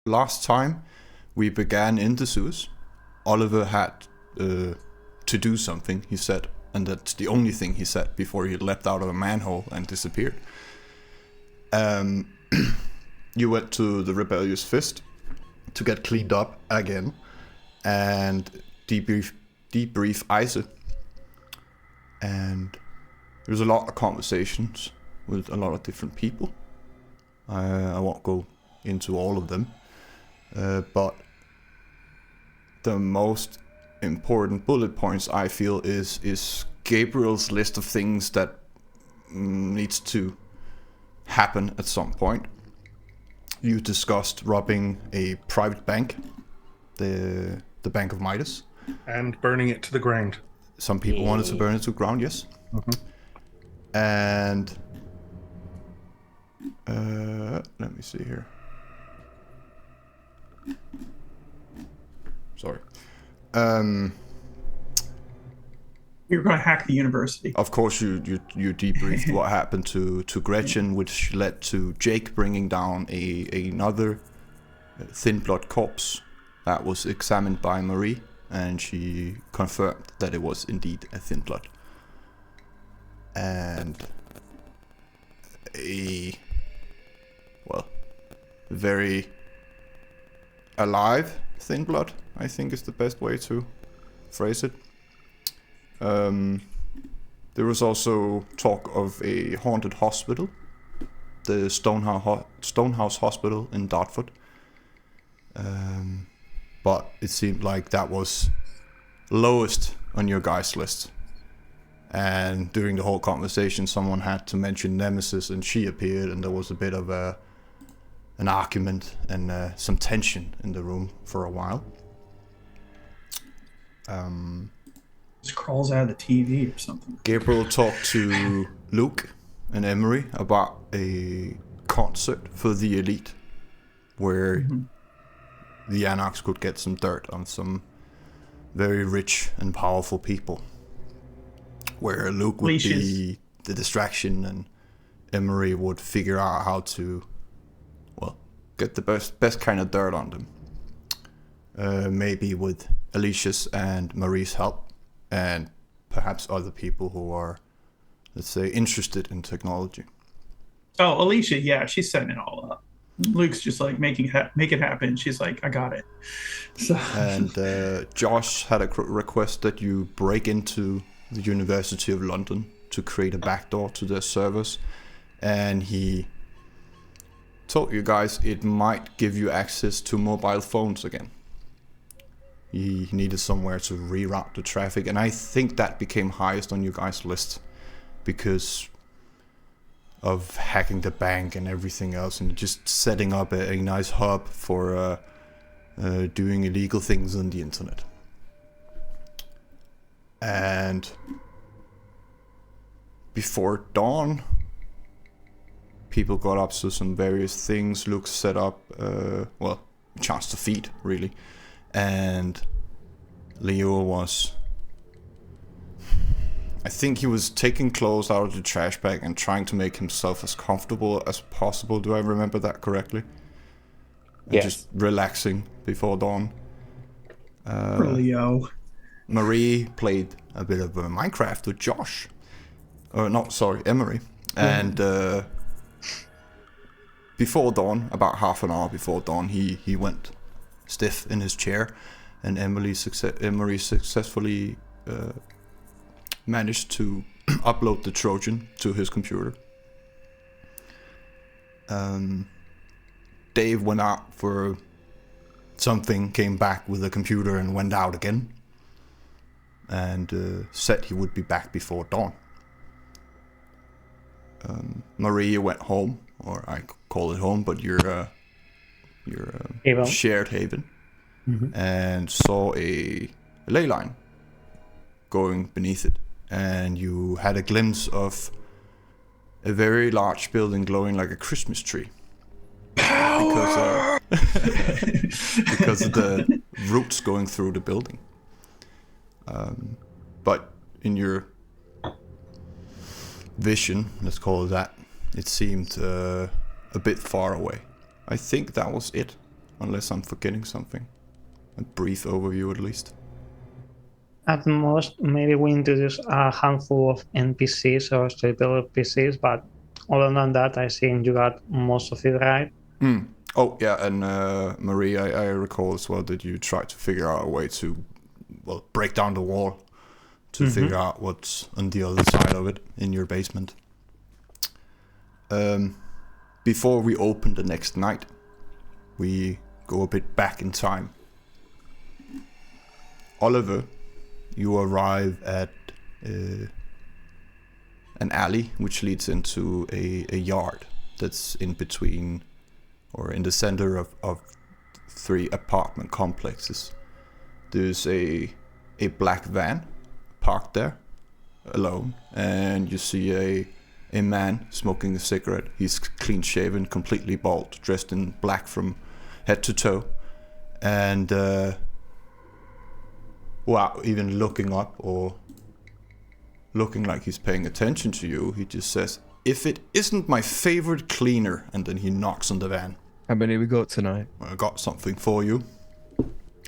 last time we began in the sewers, Oliver had to do something, he said, and that's the only thing he said before he leapt out of a manhole and disappeared. You went to the Rebellious Fist to get cleaned up again and debrief Isa. And there was a lot of conversations with a lot of different people. I won't go into all of them, but the most important bullet points I feel is Gabriel's list of things that needs to happen at some point. You discussed robbing a private bank, the Bank of Midas. And burning it to the ground. Some people wanted to burn it to the ground, yes. Mm-hmm. And let me see here. Sorry. You're going to hack the university. Of course, you debriefed what happened to Gretchen, which led to Jake bringing down another thin blood corpse that was examined by Marie, and she confirmed that it was indeed a thin blood. And very alive thin blood, I think is the best way to phrase it. There was also talk of a haunted hospital, the Stonehouse Hospital in Dartford. But it seemed like that was lowest on your guys' list. And during the whole conversation, someone had to mention Nemesis, and she appeared, and there was a bit of an argument and some tension in the room for a while. Just crawls out of the TV or something. Gabriel talked to Luke and Emery about a concert for the elite, where the Anarchs could get some dirt on some very rich and powerful people. Where Luke would be the distraction, and Emery would figure out how to, get the best kind of dirt on them. Maybe with Alicia's and Marie's help. And perhaps other people who are, let's say, interested in technology. Oh, Alicia, yeah, she's setting it all up. Luke's just like make it happen. She's like, I got it. So. And Josh had a request that you break into the University of London to create a backdoor to their servers, and he told you guys it might give you access to mobile phones again. He needed somewhere to reroute the traffic, and I think that became highest on you guys' list because of hacking the bank and everything else, and just setting up a nice hub for doing illegal things on the internet. And before dawn, people got up to some various things. Luke set up, chance to feed, really. And Leo was, I think he was taking clothes out of the trash bag and trying to make himself as comfortable as possible. Do I remember that correctly? Yes. Just relaxing before dawn. Leo. Marie played a bit of Minecraft with Josh. Emery. And before dawn, about half an hour before dawn, he went stiff in his chair, and Emery successfully managed to upload the Trojan to his computer. Dave went out for something, came back with the computer and went out again, and said he would be back before dawn. Maria went home, or I call it home, but your shared haven, and saw a ley line going beneath it, and you had a glimpse of a very large building glowing like a Christmas tree. Because of the roots going through the building. But in your vision, let's call it that, it seemed a bit far away. I think that was it unless I'm forgetting something. A brief overview at least. At most, maybe we introduce a handful of NPCs or storyteller PCs, but other than that, I think you got most of it right. Oh, yeah, and Marie, I recall as well that you tried to figure out a way to, well, break down the wall to figure out what's on the other side of it in your basement. Before we open the next night, we go a bit back in time. Oliver, you arrive at an alley which leads into a yard that's in between or in the center of 3 apartment complexes. There's a black van parked there alone, and you see a man smoking a cigarette. He's clean shaven, completely bald, dressed in black from head to toe, and without even looking up or looking like he's paying attention to you, he just says, "If it isn't my favorite cleaner," and then he knocks on the van. How many we got tonight? I got something for you.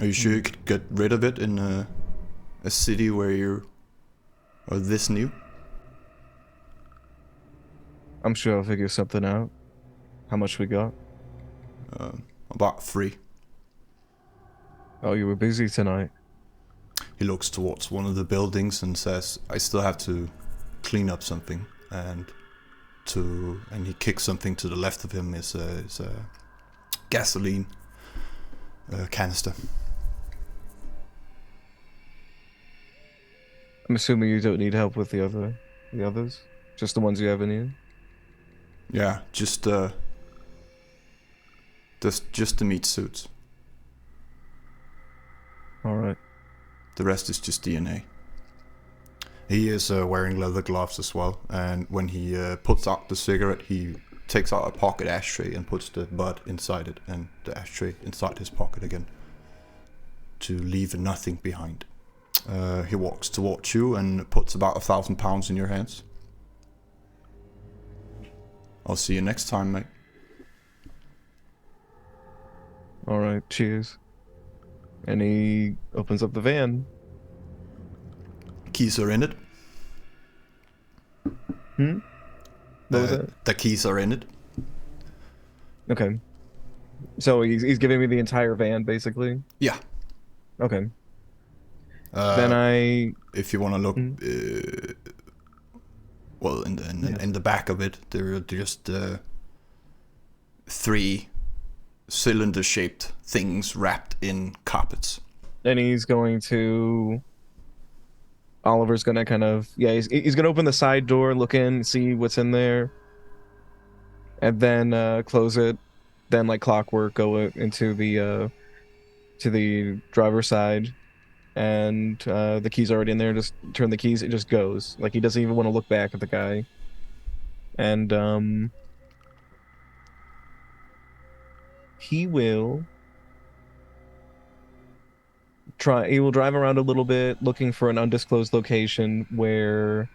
Are you sure you could get rid of it in a city where you're this new? I'm sure I'll figure something out. How much we got? About 3. Oh, you were busy tonight. He looks towards one of the buildings and says, "I still have to clean up something," and he kicks something to the left of him is a gasoline canister. I'm assuming you don't need help with the others? Just the ones you have in here? Yeah, just the meat suits. Alright. The rest is just DNA. He is wearing leather gloves as well, and when he puts out the cigarette, he takes out a pocket ashtray and puts the butt inside it, and the ashtray inside his pocket again, to leave nothing behind. He walks towards you and puts about 1,000 pounds in your hands. I'll see you next time, mate. Alright, cheers. And he opens up the van. Keys are in it. What was that? The keys are in it. Okay. So he's giving me the entire van, basically? Yeah. Okay. Then if you want to look, well, in the back of it, there are just 3 cylinder-shaped things wrapped in carpets. And he's going to... Oliver's gonna kind of... Yeah, he's gonna open the side door, look in, see what's in there, and then close it. Then, like clockwork, go into the to the driver's side, and the key's already in there. Just turn the keys, it just goes. Like, he doesn't even want to look back at the guy. And he will drive around a little bit looking for an undisclosed location where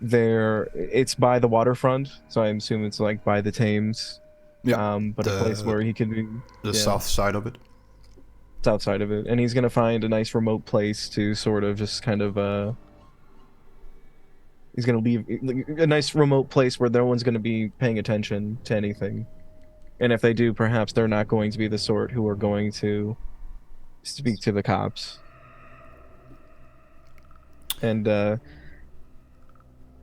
it's by the waterfront, so I assume it's like by the Thames. Yeah. But a place where he could be south side of it. South side of it. And he's gonna find a nice remote place to sort of just kind of he's gonna leave a nice remote place where no one's gonna be paying attention to anything. And if they do, perhaps they're not going to be the sort who are going to speak to the cops. And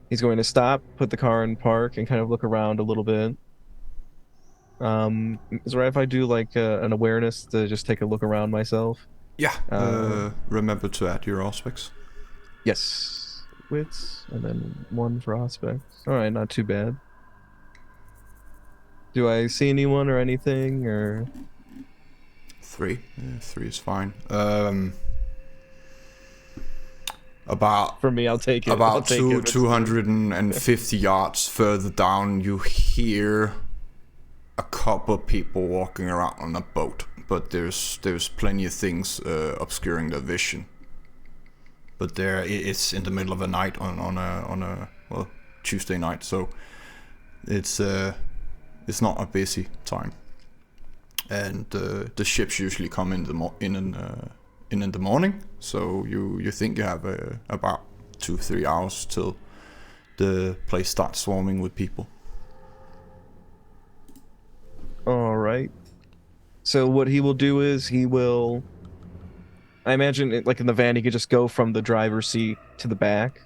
he's going to stop, put the car in park, and kind of look around a little bit. Is it right if I do like an awareness to just take a look around myself? Yeah. Remember to add your aspects. Yes. Wits, and then 1 for aspects. Alright, not too bad. Do I see anyone or anything, or... 3. Yeah, 3 is fine. About... For me, I'll take it. About 250 yards further down, you hear a couple of people walking around on a boat, but there's plenty of things obscuring their vision. But it's in the middle of the night on a Tuesday night, so it's not a busy time. and the ships usually come in the morning. So you think you have about 2-3 hours till the place starts swarming with people. All right. So what he will do is he will, I imagine it, like in the van, he could just go from the driver's seat to the back.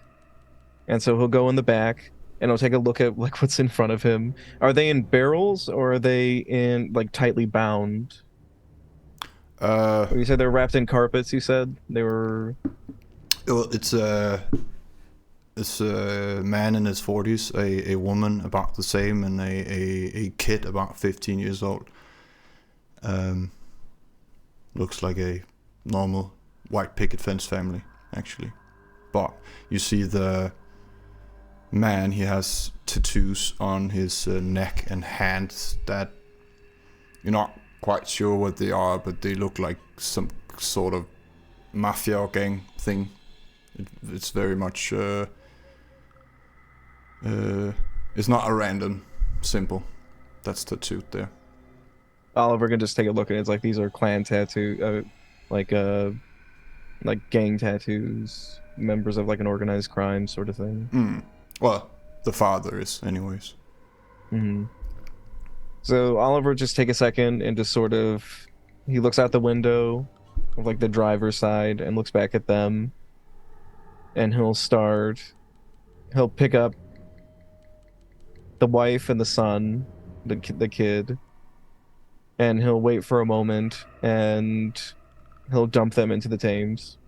And so he'll go in the back and he'll take a look at like what's in front of him. Are they in barrels or are they in like tightly bound? You said they're wrapped in carpets, you said? They were... Well, it's a man in his 40s, a woman about the same, and a kid about 15 years old. Looks like a normal white picket fence family, actually. But you see the man, he has tattoos on his neck and hands that you're not quite sure what they are, but they look like some sort of mafia or gang thing. It's very much it's not a random symbol that's tattooed there. Oliver can just take a look at it. It's like these are clan tattoo, like gang tattoos, members of like an organized crime sort of thing. Well, the father is, anyways. So Oliver just take a second and just sort of, he looks out the window of like the driver's side and looks back at them, and he'll pick up the wife and the son, the kid, and he'll wait for a moment and he'll dump them into the Thames.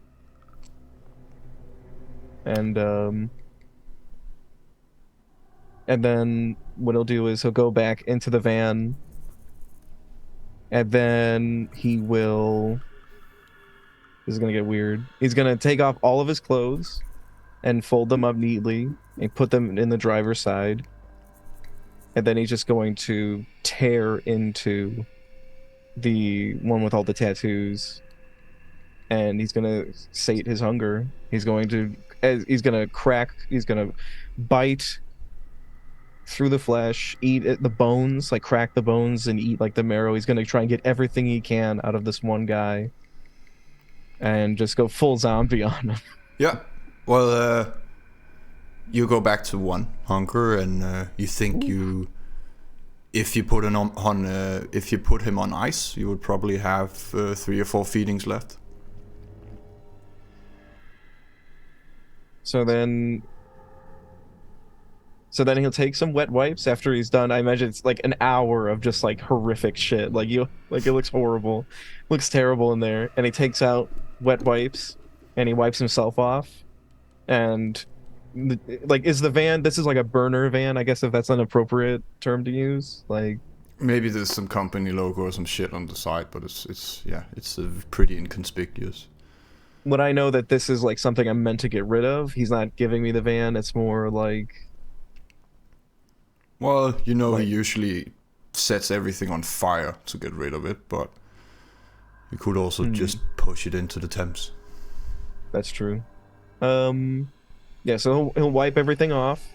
And then what he'll do is he'll go back into the van, and then he will... This is gonna get weird. He's gonna take off all of his clothes and fold them up neatly and put them in the driver's side. And then he's just going to tear into the one with all the tattoos. And he's gonna sate his hunger. He's gonna bite through the flesh, eat the bones, like crack the bones and eat like the marrow. He's gonna try and get everything he can out of this one guy and just go full zombie on him. Yeah. Well, you go back to 1 hunger, and you think if you put him on ice, you would probably have 3 or 4 feedings left. So then he'll take some wet wipes after he's done. I imagine it's like an hour of just like horrific shit. Like it looks horrible, looks terrible in there. And he takes out wet wipes and he wipes himself off. And like, is the van? This is like a burner van, I guess, if that's an appropriate term to use. Like maybe there's some company logo or some shit on the side, but it's pretty inconspicuous. Would I know that this is like something I'm meant to get rid of? He's not giving me the van. It's more like... Well, he usually sets everything on fire to get rid of it, but you could also just push it into the Thames. That's true. Yeah, so he'll wipe everything off.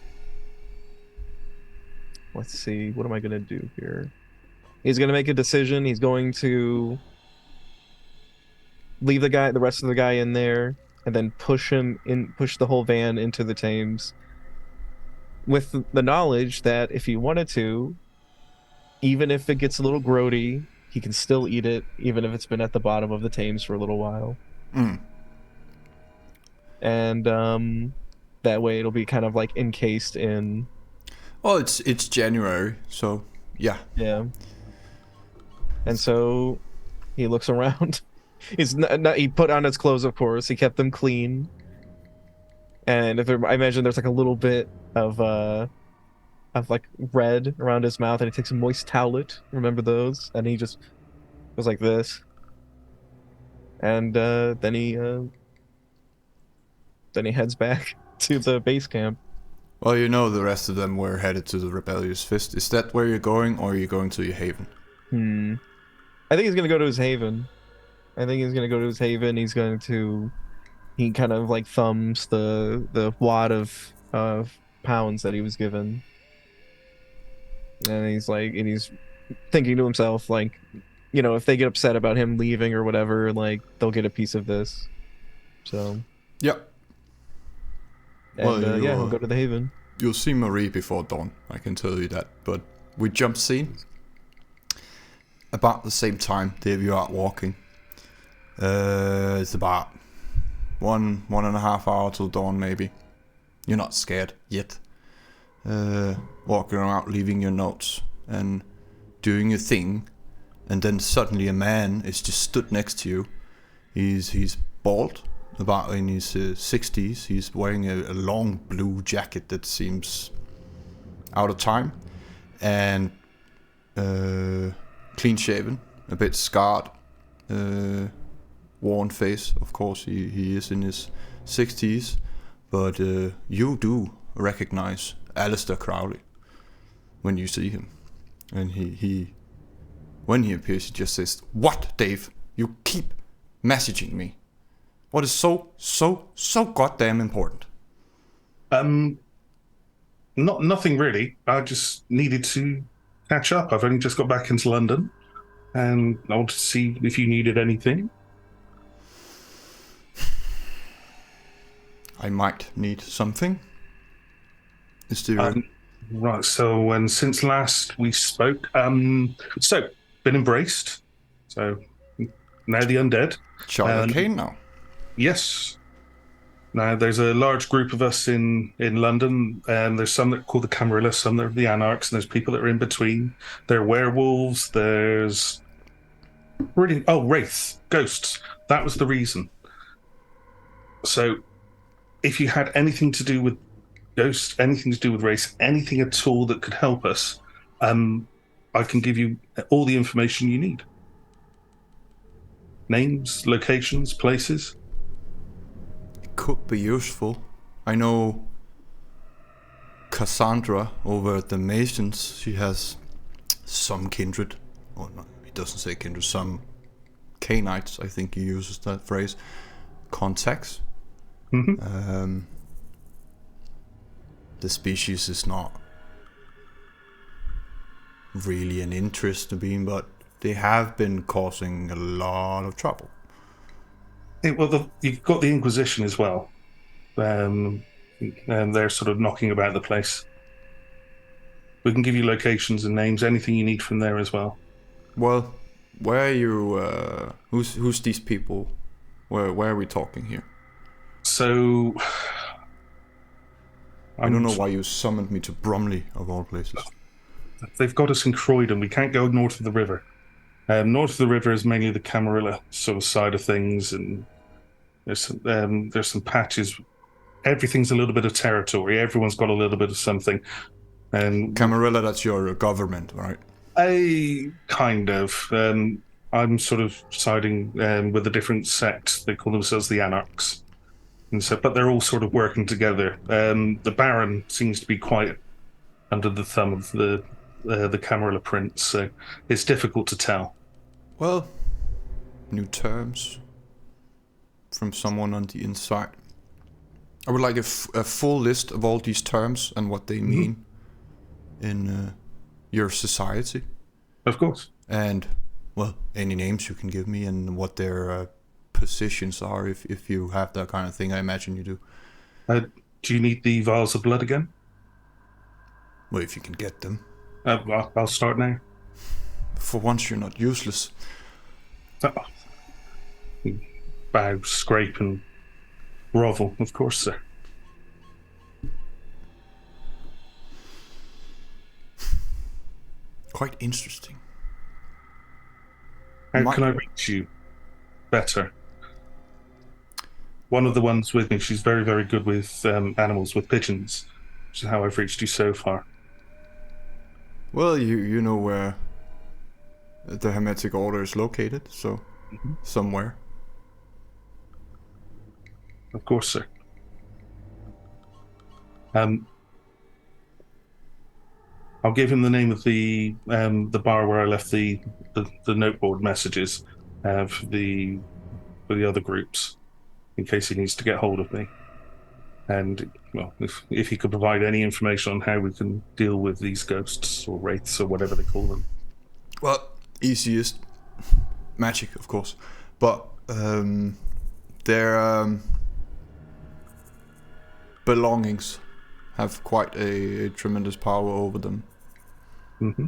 Let's see, what am I gonna do here? He's gonna make a decision. He's going to leave the rest of the guy in there, and then push the whole van into the Thames, with the knowledge that if he wanted to, even if it gets a little grody, he can still eat it, even if it's been at the bottom of the Thames for a little while. And that way it'll be kind of like encased in... Well, it's January, so yeah. Yeah. And so he looks around. He put on his clothes, of course. He kept them clean. And I imagine there's like a little bit of like red around his mouth, and he takes a moist towelette. Remember those? And he just goes like this. And then he heads back to the base camp. Well, the rest of them were headed to the Rebellious Fist. Is that where you're going, or are you going to your haven? I think he's gonna go to his haven. He kind of like thumbs the wad of pounds that he was given, and he's thinking to himself, like, if they get upset about him leaving or whatever, like they'll get a piece of this. So Yeah. and he'll go to the Haven. You'll see Marie before dawn, I can tell you that. But we jump scene. About the same time, there you are walking. It's about 1.5 hours till dawn, maybe. You're not scared yet. Walking around, leaving your notes and doing your thing, and then suddenly a man is just stood next to you. He's bald, about in his 60s. He's wearing a long blue jacket that seems out of time, and clean shaven, a bit scarred, worn face. Of course, he is in his 60s, but you do recognize Alistair Crowley when you see him, and he when he appears, he just says, "What, Dave? You keep messaging me. What is so goddamn important?" Nothing really. I just needed to catch up. I've only just got back into London, and I wanted to see if you needed anything. I might need something. Is there Right. So, since last we spoke, been embraced. So now the undead. Charlotte Kane now? Yes. Now there's a large group of us in London, and there's some that are called the Camarilla, some that are the Anarchs, and there's people that are in between. There are werewolves. There's wraiths, ghosts. That was the reason. So, if you had anything to do with ghosts, anything to do with race, anything at all that could help us, I can give you all the information you need. Names, locations, places. It could be useful. I know Cassandra over at the Masons, she has some kindred, or no, he doesn't say kindred, some Canites, I think he uses that phrase, contacts. Mm-hmm. The species is not really an interest to me, but they have been causing a lot of trouble. You've got the Inquisition as well, and they're sort of knocking about the place. We can give you locations and names, anything you need from there as well. Well, where are you? Who's these people? Where are we talking here? So, I don't know why you summoned me to Bromley, of all places. They've got us in Croydon. We can't go north of the river. North of the river is mainly the Camarilla sort of side of things, and there's some patches. Everything's a little bit of territory. Everyone's got a little bit of something. Camarilla, that's your government, right? Kind of. I'm sort of siding with a different sect. They call themselves the Anarchs. And so, but they're all sort of working together. The Baron seems to be quite under the thumb of the Camarilla Prince, so it's difficult to tell. Well, new terms from someone on the inside. I would like a full list of all these terms and what they mean in your society. Of course. And, well, any names you can give me and what their positions are, if you have that kind of thing. I imagine you do. Do you need the vials of blood again? Well, if you can get them. I'll start now. For once, you're not useless. Bow, scrape, and grovel, of course, sir. Quite interesting. How can I reach you better? One of the ones with me, she's very, very good with animals, with pigeons, which is how I've reached you so far. Well, you know where the Hermetic Order is located, so somewhere. Of course, sir. I'll give him the name of the bar where I left the noteboard messages for the other groups, in case he needs to get hold of me. And, well, if he could provide any information on how we can deal with these ghosts or wraiths or whatever they call them. Well, easiest. magic, of course, but their belongings have quite a tremendous power over them. Mm-hmm.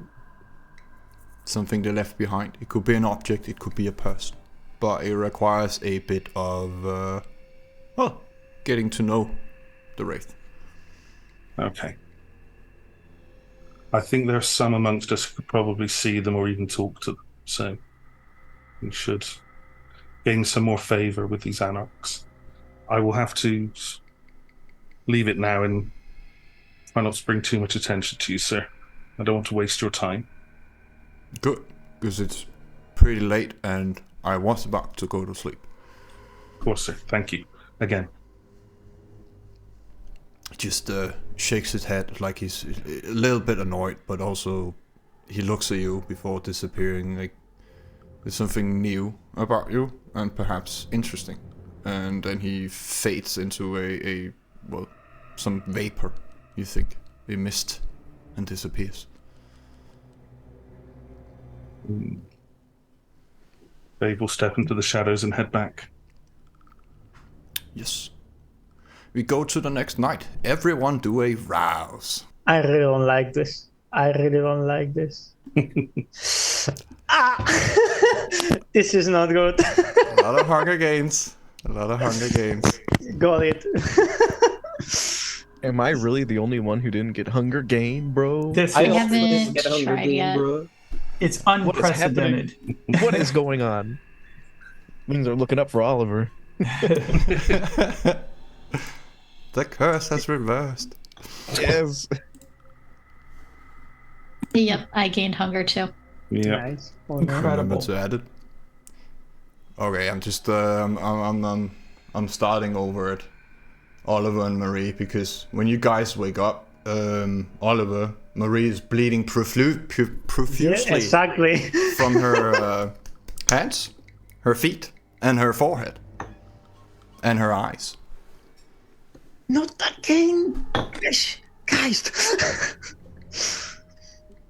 Something they left behind. It could be an object, it could be a person, but it requires a bit of getting to know the wraith. Okay. I think there are some amongst us who could probably see them or even talk to them, so we should gain some more favour with these anarchs. I will have to leave it now and try not to bring too much attention to you, sir. I don't want to waste your time. Good, because it's pretty late and I was about to go to sleep. Of course, sir. Thank you. Again. He just shakes his head like he's a little bit annoyed, but also he looks at you before disappearing, like there's something new about you and perhaps interesting. And then he fades into some vapor, you think, a mist, and disappears. Babe will step into the shadows and head back. Yes. We go to the next night. Everyone do a rouse. I really don't like this. This is not good. A lot of Hunger Games. Got it. Am I really the only one who didn't get Hunger Game, bro? This I is, haven't tried yet. bro. it's What is happening? unprecedented. What is going on? Things are looking up for Oliver. The curse has reversed. Yes. Yep, I gained hunger too. Yeah. Nice. Incredible. Remember to add it. Okay, I'm just I'm starting over it, Oliver and Marie, because when you guys wake up, Oliver, Marie is bleeding profusely Yeah, exactly. from her hands, her feet, and her forehead, and her eyes. Not again, guys.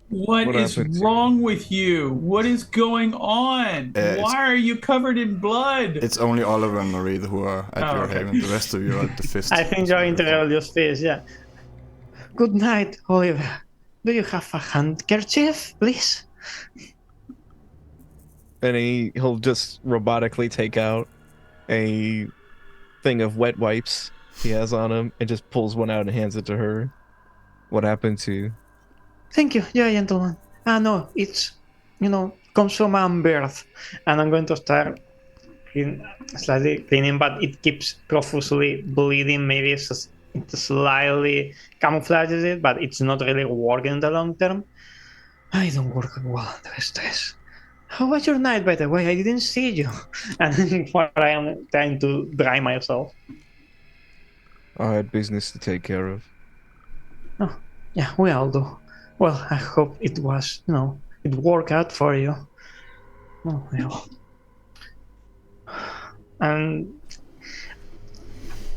What What is happened? wrong with you? What is going on? it's- Why are you covered in blood? It's only Oliver and Marie who are at Oh, your okay. haven. The rest of you are at the fist. I think you're into Rebellious Fist, yeah. Good night, Oliver. Do you have a handkerchief, please? And he'll just robotically take out a thing of wet wipes he has on him and just pulls one out and hands it to her. What happened to? Thank you, yeah, gentlemen. No, it's, comes from birth. And I'm going to start slightly cleaning, but it keeps profusely bleeding. Maybe it slightly camouflages it, but it's not really working in the long term. I don't work well under stress. How was your night, by the way? I didn't see you. And while I am trying to dry myself. I had business to take care of. Oh, yeah, we all do. Well, I hope it was, it worked out for you. Oh, well. And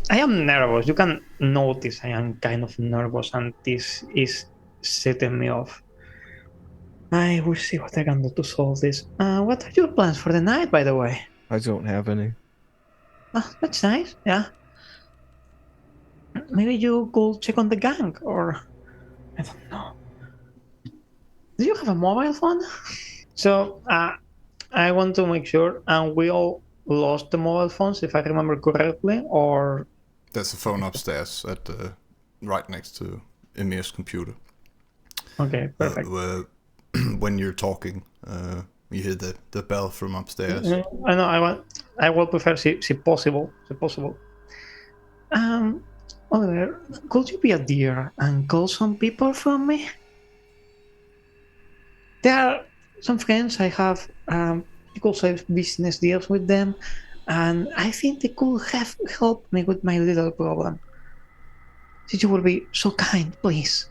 I am nervous. You can notice I am kind of nervous, and this is setting me off. I will see what I can do to solve this. What are your plans for the night, by the way? I don't have any. Oh, that's nice, yeah. Maybe you could check on the gang, or I don't know. Do you have a mobile phone? So, I want to make sure, and we all lost the mobile phones, if I remember correctly, or... There's a phone upstairs right next to Emir's computer. Okay, perfect. When you're talking, you hear the bell from upstairs. I know. I will prefer, si possible. Oliver, could you be a dear and call some people from me? There are some friends I have. You could have business deals with them, and I think they could have helped me with my little problem. If you will be so kind, please.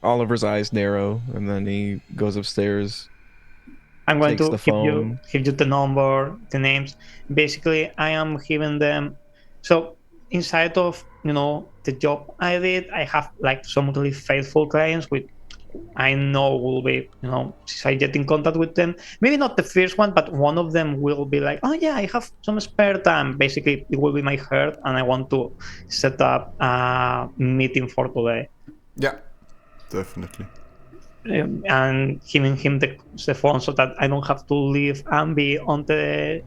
Oliver's eyes narrow, and then he goes upstairs. I'm going Takes to the give you the number, the names. Basically, I am giving them. So inside of the job I did, I have like some really faithful clients with I know will be, since I get in contact with them, maybe not the first one, but one of them will be like, oh yeah, I have some spare time. Basically, it will be my herd, and I want to set up a meeting for today. Yeah, definitely. And giving him the phone so that I don't have to leave and be on the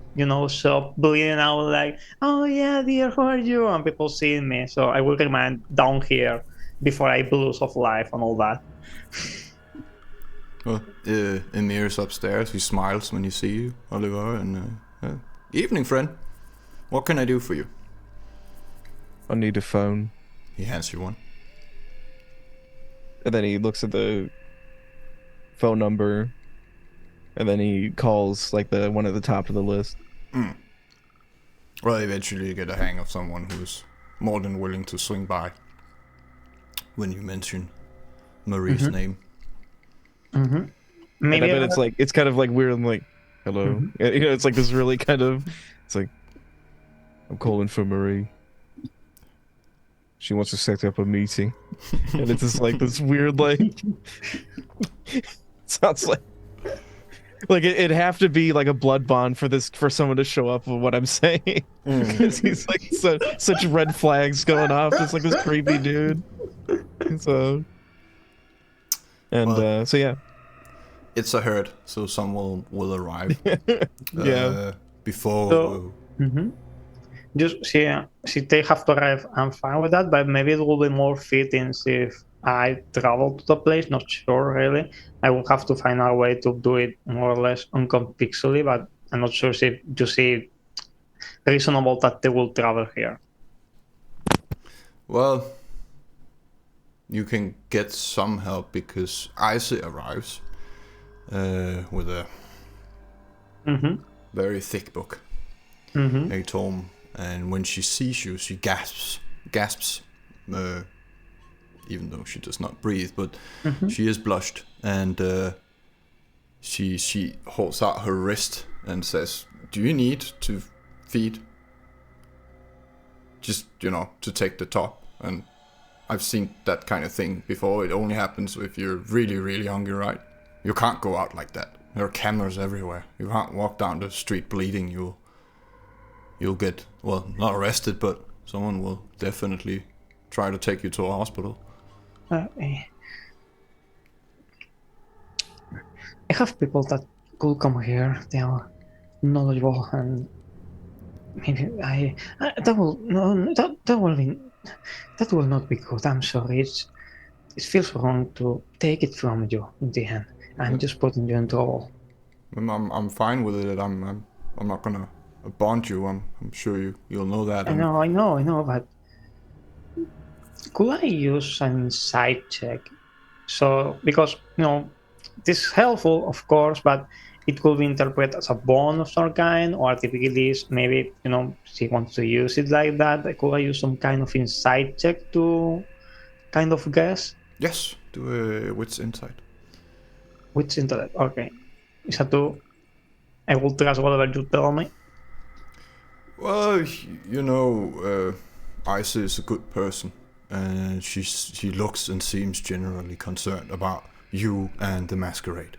shop bleeding out like, oh yeah dear, how are you, and people seeing me. So I will remain down here before I lose of life and all that. Well, Emir's upstairs. He smiles when he sees you, Oliver, and evening, friend. What can I do for you? I need a phone. He hands you one. And then he looks at the phone number, and then he calls like the one at the top of the list. Well, eventually you get a hang of someone who's more than willing to swing by when you mention Marie's name. Maybe and I bet it's kind of like weird. I'm like, hello. It's like this really kind of. It's like, I'm calling for Marie. She wants to set up a meeting, and it's just like this weird like. Sounds like it'd have to be like a blood bond for someone to show up with what I'm saying, because he's like such red flags going off, just like this creepy dude. So yeah, it's a herd, so someone will arrive. Yeah. Before. So, just see, they have to arrive. I'm fine with that, but maybe it will be more fitting if I travel to the place. Not sure really. I will have to find a way to do it more or less unconspicuously, but I'm not sure if you see reasonable that they will travel here. Well, you can get some help because Ice arrives with a very thick book, a tome, and when she sees you, she gasps, even though she does not breathe, but she is blushed, and she holds out her wrist and says, "Do you need to feed? Just, to take the top." And I've seen that kind of thing before. It only happens if you're really, really hungry, right? You can't go out like that. There are cameras everywhere. You can't walk down the street bleeding. You'll get, well, not arrested, but someone will definitely try to take you to a hospital. I have people that could come here. They are knowledgeable, and maybe that will not be good. I'm sorry. It feels wrong to take it from you in the end. I'm just putting you in trouble. I'm fine with it. I'm not gonna bond you. I'm sure you'll know that. I know, but could I use an insight check? So, because, this is helpful, of course, but it could be interpreted as a bond of some kind, or typically maybe, she wants to use it like that. Could I use some kind of insight check to kind of guess? Yes, do a wits insight. Wits insight, okay. Is that 2? I will trust whatever you tell me. Well, Isa is a good person. And she looks and seems generally concerned about you and the Masquerade.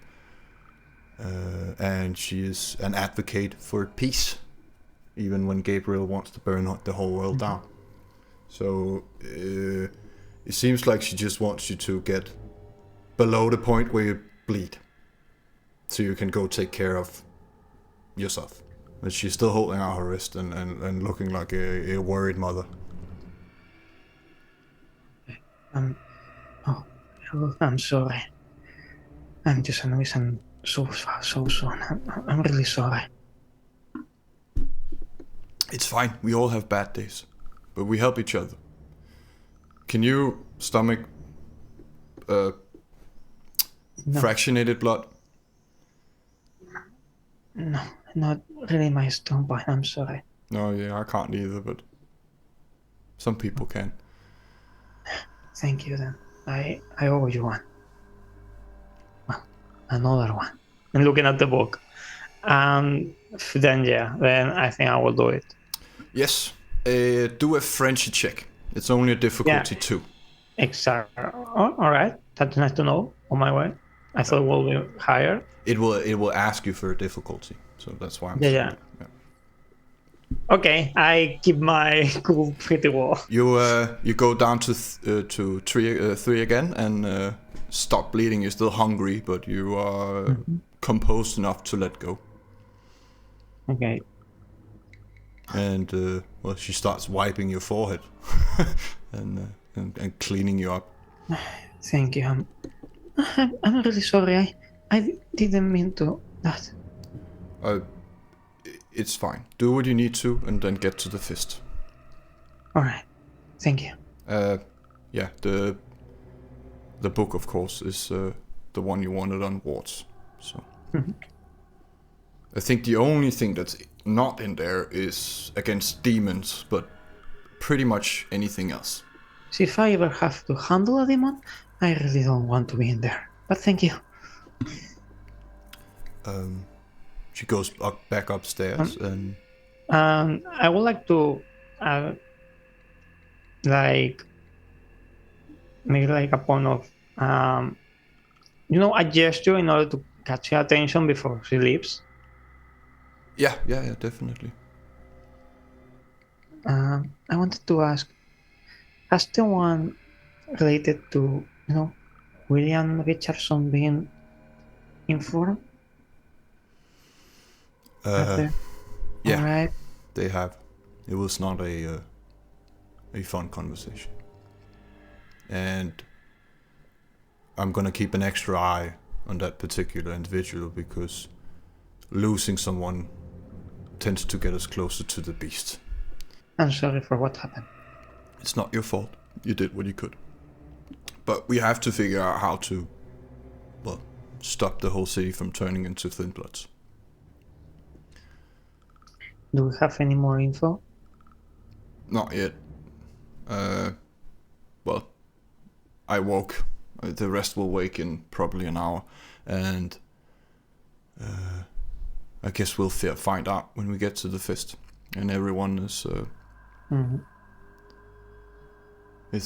And she is an advocate for peace, even when Gabriel wants to burn the whole world down. So it seems like she just wants you to get below the point where you bleed, so you can go take care of yourself. But she's still holding out her wrist and looking like a worried mother. I'm sorry. I'm just annoyed. I'm so soon. I'm really sorry. It's fine. We all have bad days, but we help each other. Can you stomach fractionated blood? No, not really my stomach. I'm sorry. No, yeah, I can't either, but some people can. Thank you, then. I owe you one. Well, another one. I'm looking at the book. Then I think I will do it. Yes. Do a friendship check. It's only a difficulty 2. Exactly. All right. That's nice to know on my way. I thought it will be higher. It will ask you for a difficulty, so that's why I'm Yeah, saying yeah. it. Okay, I keep my cool pretty well. You go down to three again and stop bleeding. You're still hungry, but you are composed enough to let go. Okay. And well, she starts wiping your forehead and cleaning you up. Thank you. I'm really sorry. I didn't mean to that. It's fine. Do what you need to, and then get to the fist. All right. Thank you. Yeah. The book, of course, is the one you wanted on wards. So. I think the only thing that's not in there is against demons, but pretty much anything else. See, if I ever have to handle a demon, I really don't want to be in there. But thank you. She goes back upstairs and... I would like to, make like a point of, a gesture in order to catch her attention before she leaves. Yeah, definitely. I wanted to ask, has the one related to, William Richardson been informed? Yeah, All right. they have. It was not a fun conversation. And I'm gonna keep an extra eye on that particular individual because losing someone tends to get us closer to the beast. I'm sorry for what happened. It's not your fault. You did what you could. But we have to figure out how to, well, stop the whole city from turning into Thin Bloods. Do we have any more info? Not yet. Well, I woke. The rest will wake in probably an hour. And I guess we'll find out when we get to the fist. And everyone is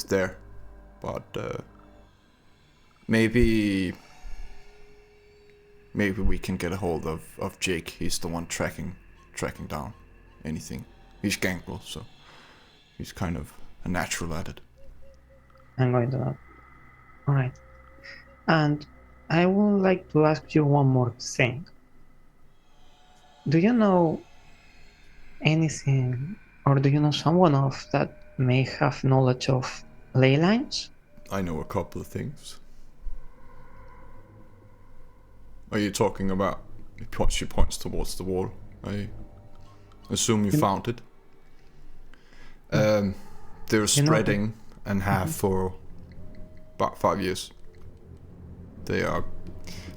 there. But maybe we can get a hold of Jake. He's the one tracking down anything. He's gangrel, so he's kind of a natural at it. I'm going to know. All right. And I would like to ask you one more thing. Do you know anything, or do you know someone else that may have knowledge of ley lines? I know a couple of things. Are you talking about... She points towards the wall. I assume you found it. They're spreading and have for about 5 years. They are...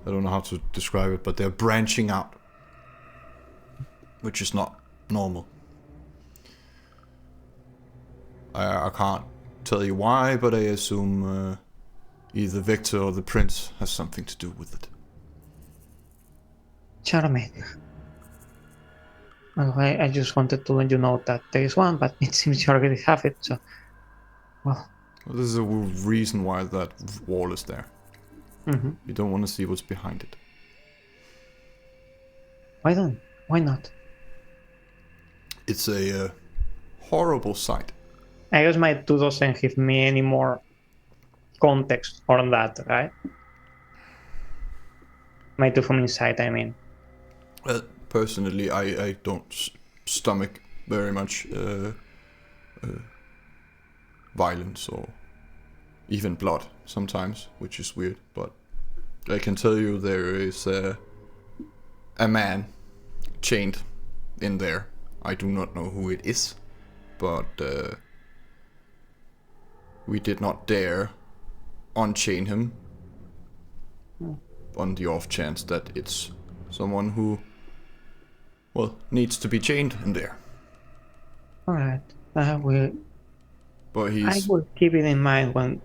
I don't know how to describe it, but they're branching out. Which is not normal. I can't tell you why, but I assume either Victor or the Prince has something to do with it. Charming. Well, I just wanted to let you know that there is one, but it seems you already have it, so... Well, this is a reason why that wall is there. You don't want to see what's behind it. Why not? It's a horrible sight. I guess my 2 doesn't give me any more context on that, right? My 2 from inside, I mean. Personally, I don't stomach very much violence or even blood sometimes, which is weird. But I can tell you there is a man chained in there. I do not know who it is, but we did not dare unchain him on the off chance that it's someone who, well, needs to be chained in there. All right, I will keep it in mind when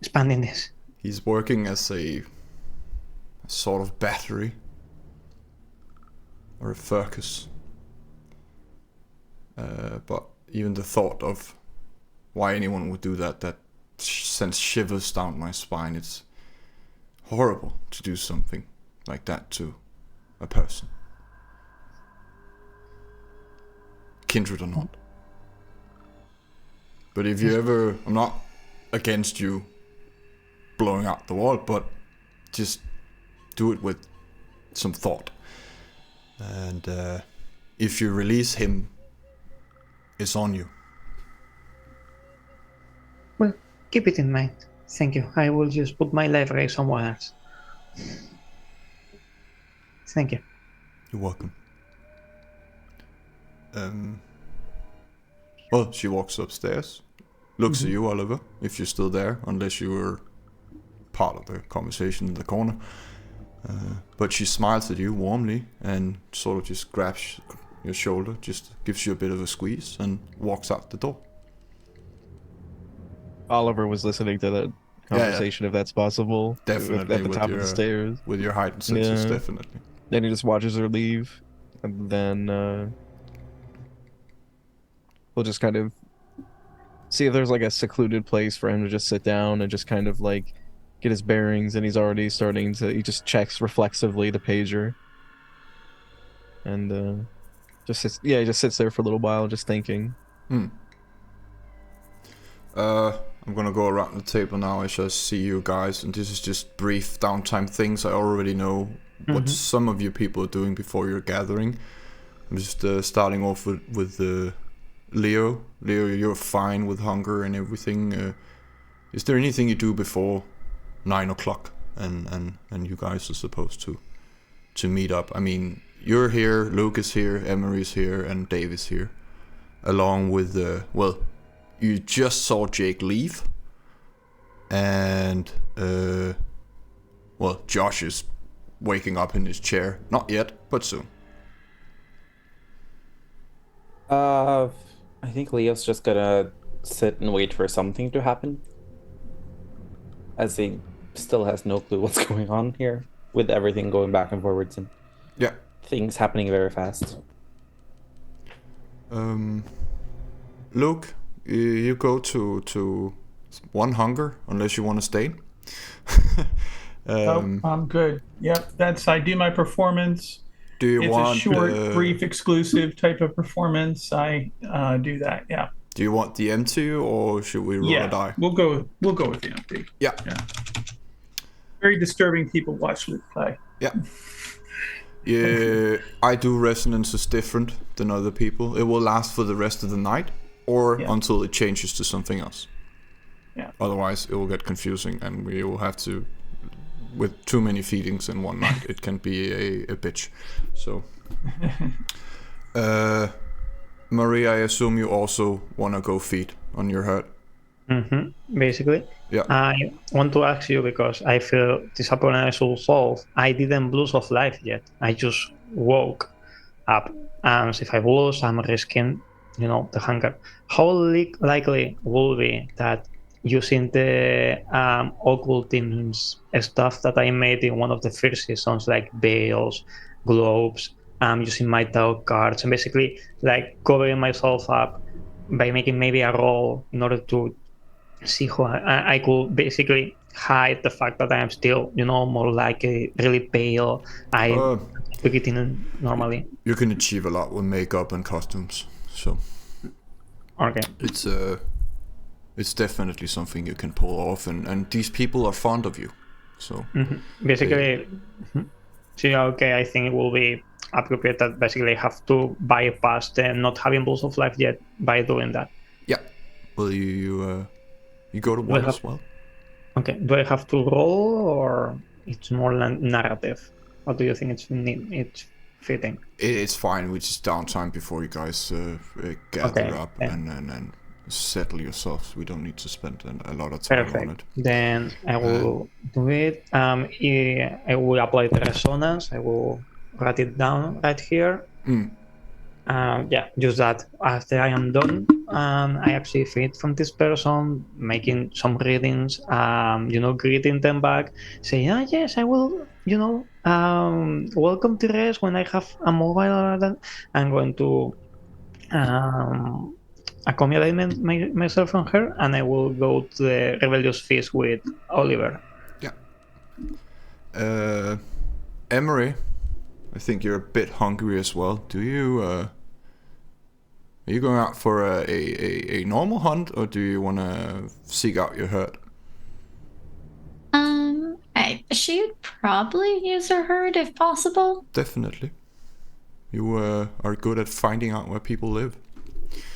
expanding this. He's working as a sort of battery or a focus. But even the thought of why anyone would do that sends shivers down my spine. It's horrible to do something like that to a person, kindred or not. But if you ever, I'm not against you blowing out the wall, but just do it with some thought. And if you release him, it's on you. Well, keep it in mind. Thank you. I will just put my library somewhere else. Thank you. You're welcome. Well, she walks upstairs, looks at you, Oliver, if you're still there, unless you were part of the conversation in the corner. But she smiles at you warmly and sort of just grabs your shoulder, just gives you a bit of a squeeze and walks out the door. Oliver was listening to that conversation, if that's possible. Definitely. At the top of the stairs. With your heightened senses, Yeah. definitely. Then he just watches her leave, and then we'll just kind of see if there's like a secluded place for him to just sit down and just kind of like get his bearings. And he's already starting to. He just checks reflexively the pager, and just sits. Yeah, he just sits there for a little while, just thinking. I'm gonna go around the table now as I see you guys, and this is just brief downtime things. I already know what some of you people are doing before your gathering. I'm just starting off with Leo. Leo, you're fine with hunger and everything. Is there anything you do before 9 o'clock? And you guys are supposed to meet up. I mean, you're here, Luke is here, Emery's here, and Dave is here, along with well. You just saw Jake leave, and well, Josh is waking up in his chair. Not yet, but soon. I think Leo's just gonna sit and wait for something to happen, as he still has no clue what's going on here, with everything going back and forwards and things happening very fast. Luke, you go to one hunger unless you want to stay. I'm good. Yep, I do my performance. Do you want a short, brief, exclusive type of performance. I do that. Yeah. Do you want the empty or should we roll a die? We'll go with the empty. Yeah. Very disturbing people watch Luke play. Yeah. Yeah, I do resonance is different than other people. It will last for the rest of the night or until it changes to something else. Yeah. Otherwise, it will get confusing, and we will have to, with too many feedings in one night, it can be a bitch. So, Marie, I assume you also want to go feed on your herd. Basically. Yeah. I want to ask you, because I feel this problem I should solve. I didn't lose of life yet. I just woke up. And if I lose, I'm risking, the hunger. How likely will be that using the occulting stuff that I made in one of the first seasons, like veils, globes, using my tarot cards, and basically like covering myself up by making maybe a roll in order to see how I could basically hide the fact that I am still, more like a really pale. I beginning normally. You can achieve a lot with makeup and costumes, so okay. It's definitely something you can pull off, and these people are fond of you, so basically. Okay, I think it will be appropriate that basically have to bypass the not having balls of life yet by doing that. Yeah. Well, you go to one as well. Okay. Do I have to roll, or it's more narrative? Or do you think it's fitting? It's fine. We just downtime before you guys gather up and settle yourselves. We don't need to spend a lot of time on it. Then I will do it. I will apply the resonance. I will write it down right here. Use that after I am done. I actually feed from this person, making some readings, greeting them back, saying, yes, I will, welcome to rest when I have a mobile. I'm going to accommodate myself from her, and I will go to the Rebellious Fist with Oliver. Yeah. Emery, I think you're a bit hungry as well. Do you? Are you going out for a normal hunt, or do you want to seek out your herd? She'd probably use her herd if possible. Definitely. You are good at finding out where people live.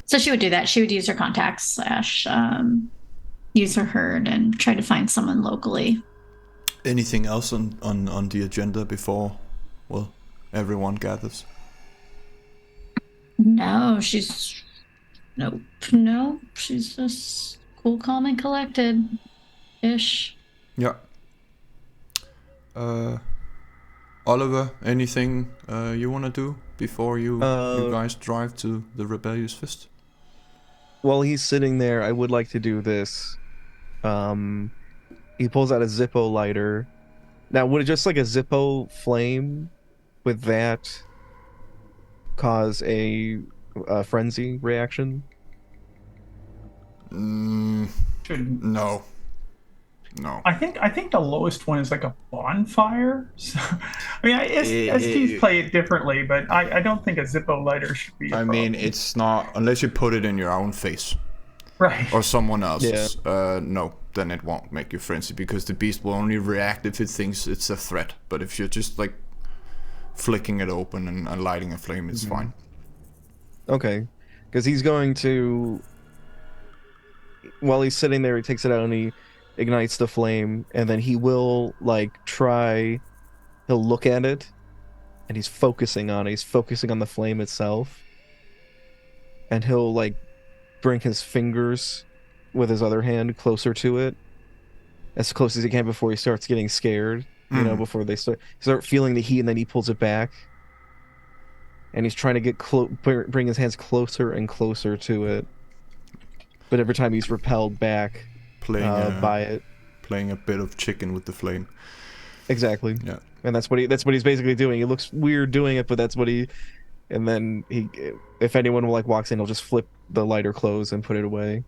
So she would do that. She would use her contacts / use her herd and try to find someone locally. Anything else on the agenda before, well, everyone gathers? No, she's nope. She's just cool, calm, and collected ish. Yeah. Oliver, anything you want to do before you guys drive to the Rebellious Fist? While he's sitting there, I would like to do this. He pulls out a Zippo lighter. Now, would it just like a Zippo flame with that cause a frenzy reaction? Shouldn't. No. I think the lowest one is like a bonfire. So, I mean, STs play it differently, but I don't think a Zippo lighter should be. I mean, it's not unless you put it in your own face, right? or someone else's. Yeah. No, then it won't make you frenzy because the beast will only react if it thinks it's a threat. But if you're just like flicking it open and lighting a flame, it's fine. Okay, because he's going to. While he's sitting there, he takes it out and he ignites the flame, and then he will he'll look at it, and he's focusing on the flame itself, and he'll bring his fingers with his other hand closer to it, as close as he can before he starts getting scared, before they start feeling the heat, and then he pulls it back, and he's trying to bring his hands closer and closer to it, but every time he's repelled back by it, playing a bit of chicken with the flame. Exactly. Yeah. And that's what he's basically doing. He looks weird doing it, but that's what he. And then if anyone walks in, he'll just flip the lighter close and put it away.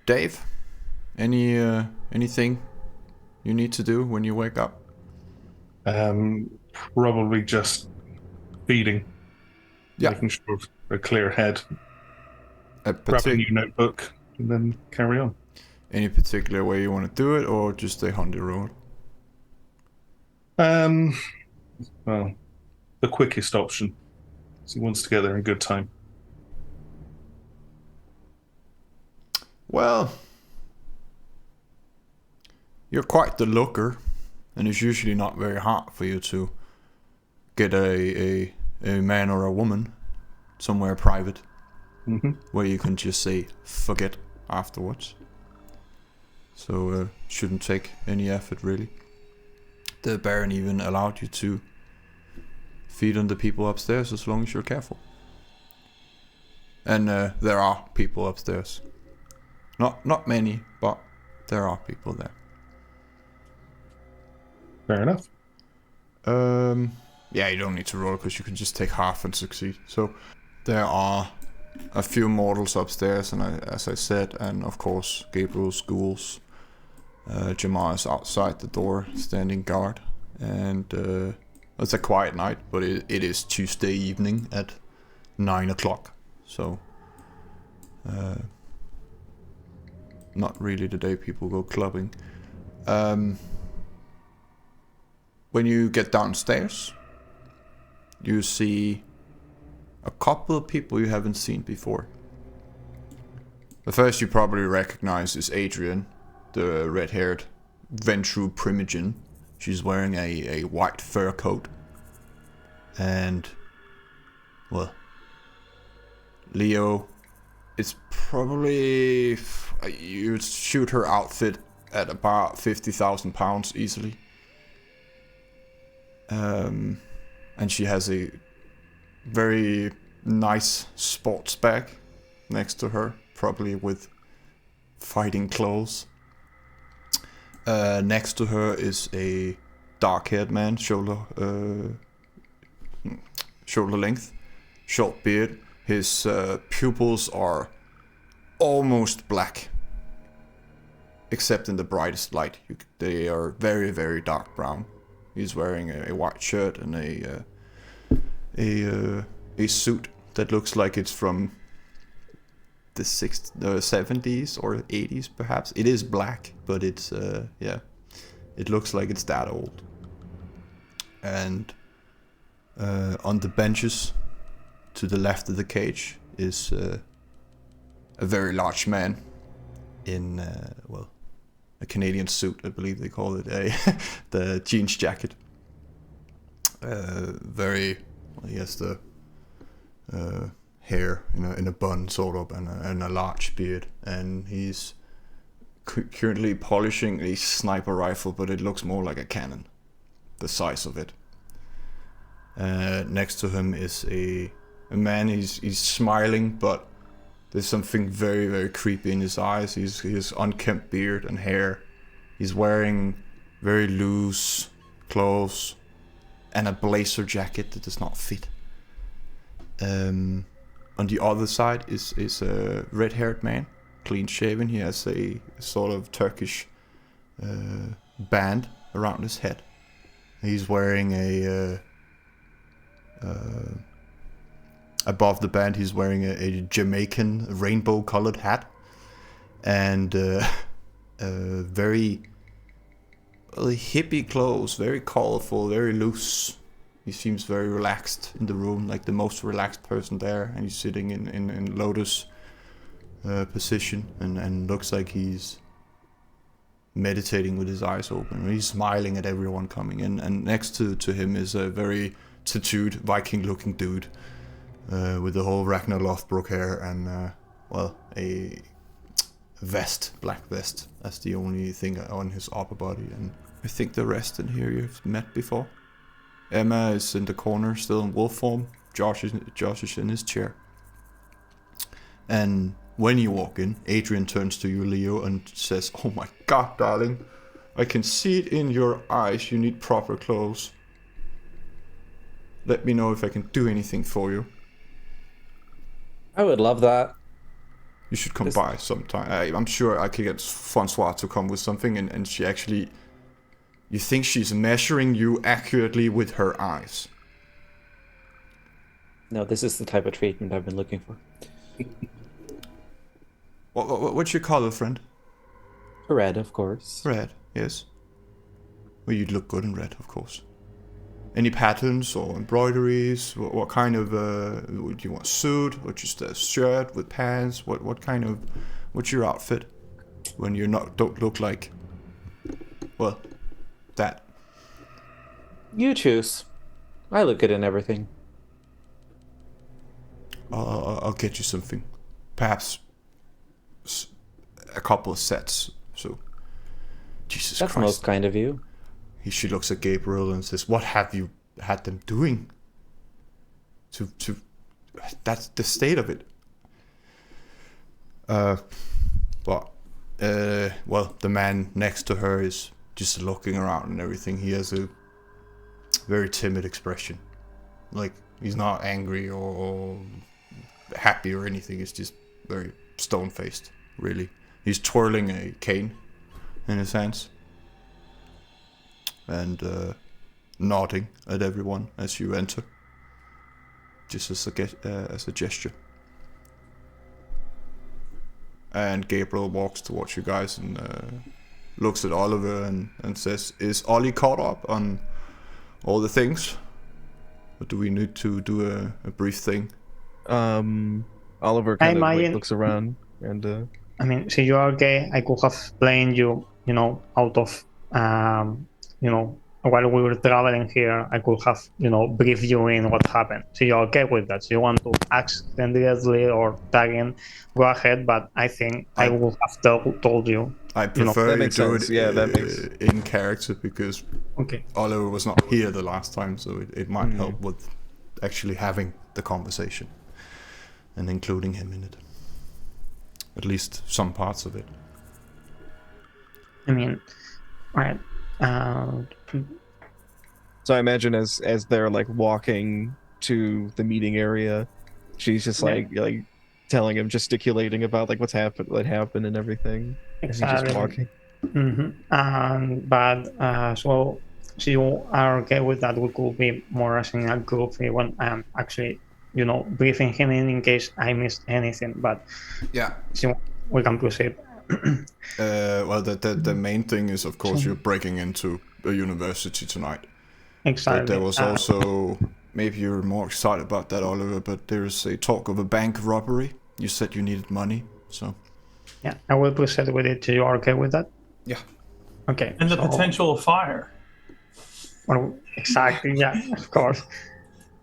Dave, anything you need to do when you wake up? Probably just feeding. Yeah. Making sure a clear head. Grab a new notebook and then carry on. Any particular way you want to do it, or just a Honda road? Well, the quickest option. So he wants to get there in good time. Well, you're quite the looker, and it's usually not very hard for you to get a man or a woman somewhere private. Where you can just say forget afterwards. So shouldn't take any effort really. The Baron even allowed you to feed on the people upstairs as long as you're careful. And there are people upstairs. Not many, but there are people there. Fair enough. Yeah, you don't need to roll because you can just take half and succeed. So there are a few mortals upstairs, and as I said, and of course Gabriel's ghouls. Jamar is outside the door, standing guard, and it's a quiet night, but it is Tuesday evening at 9 o'clock, so not really the day people go clubbing. When you get downstairs, you see a couple of people you haven't seen before. The first you probably recognize is Adrian, the red-haired Ventru Primogen. She's wearing a white fur coat. And, well, Leo, it's probably, you'd shoot her outfit at about 50,000 pounds easily. And she has a very nice sports bag next to her, probably with fighting clothes. Next to her is a dark-haired man, shoulder length, short beard. His pupils are almost black, except in the brightest light. They are very, very dark brown. He's wearing a white shirt and a suit that looks like it's from the 70s or 80s, perhaps. It is black, but it's it looks like it's that old. And on the benches to the left of the cage is a very large man in a Canadian suit, I believe they call it, the jeans jacket. He has the hair in a bun sort of, and a large beard, and he's currently polishing a sniper rifle, but it looks more like a cannon, the size of it. Next to him is a man. He's smiling, but there's something very, very creepy in his eyes. He has unkempt beard and hair. He's wearing very loose clothes and a blazer jacket that does not fit. On the other side is a red-haired man, clean shaven. He has a sort of Turkish band around his head. He's wearing above the band, he's wearing a Jamaican rainbow-colored hat, and very hippie clothes, very colorful, very loose. He seems very relaxed in the room, like the most relaxed person there, and he's sitting in lotus position, and looks like he's meditating with his eyes open. He's smiling at everyone coming in, and next to him is a very tattooed Viking-looking dude with the whole Ragnar Lothbrok hair and a vest, black vest. That's the only thing on his upper body, and I think the rest in here you've met before. Emma is in the corner, still in wolf form. Josh is in his chair. And when you walk in, Adrian turns to you, Leo, and says, "Oh my God, darling, I can see it in your eyes. You need proper clothes. Let me know if I can do anything for you." I would love that. You should come by sometime. I'm sure I could get Francois to come with something, and she actually... You think she's measuring you accurately with her eyes. No, this is the type of treatment I've been looking for. What's your color, friend? Red, of course. Red, yes. Well, you'd look good in red, of course. Any patterns or embroideries? What kind of... do you want a suit? Or just a shirt with pants? What kind of... What's your outfit? When you don't look like... Well... that. You choose. I look good in everything. I'll get you something. Perhaps a couple of sets. So, Jesus That's Christ. most kind of you. She looks at Gabriel and says, "What have you had them doing? To that's the state of it." Well, the man next to her is just looking around and everything. He has a very timid expression. Like, he's not angry or happy or anything. He's just very stone-faced, really. He's twirling a cane in his hands and nodding at everyone as you enter, just as a gesture. And Gabriel walks towards you guys and looks at Oliver and says, "Is Ollie caught up on all the things? Or do we need to do a brief thing?" Oliver kind of looks around and... I mean, so you're okay. I could have blamed you, out of, while we were traveling here, I could have, briefed you in what happened. So you're okay with that. So you want to ask immediately or tag in, go ahead, but I think I would have told you. I prefer you do it that makes... in character, because Oliver was not here the last time, so it might help with actually having the conversation and including him in it. At least some parts of it. I mean, right. So I imagine as they're like walking to the meeting area, She's just like telling him, gesticulating about like what happened and everything. Exactly. And he's just walking. So you are okay with that? We could be more as in a group when I'm actually, briefing him in case I missed anything. But Yeah. so we can proceed. Well, the main thing is, of course, you're breaking into a university tonight. Exactly. But there was also, maybe you're more excited about that, Oliver, but there's a talk of a bank robbery. You said you needed money, so... Yeah, I will proceed with it. You are okay with that? Yeah. Okay. And the potential of fire. Well, exactly, yeah, of course.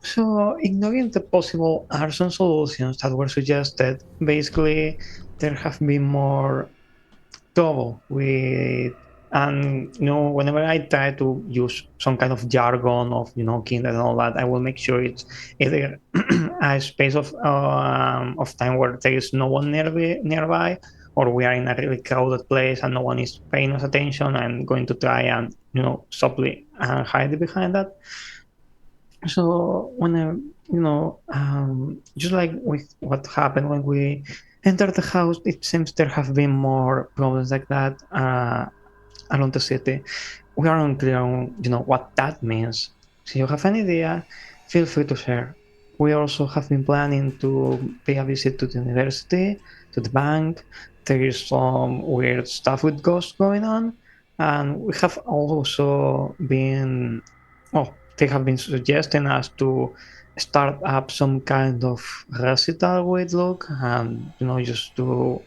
So, ignoring the possible arson solutions that were suggested, basically, there have been more trouble with, and whenever I try to use some kind of jargon of kindred and all that, I will make sure it's either a space of time where there is no one nearby, or we are in a really crowded place and no one is paying us attention. I'm going to try and subtly hide behind that. So when just like with what happened when we entered the house, it seems there have been more problems like that around the city. We are unclear on what that means. So you have an idea, feel free to share. We also have been planning to pay a visit to the university, to the bank. There is some weird stuff with ghosts going on, and we have also been they have been suggesting us to start up some kind of recital with Luke, and just to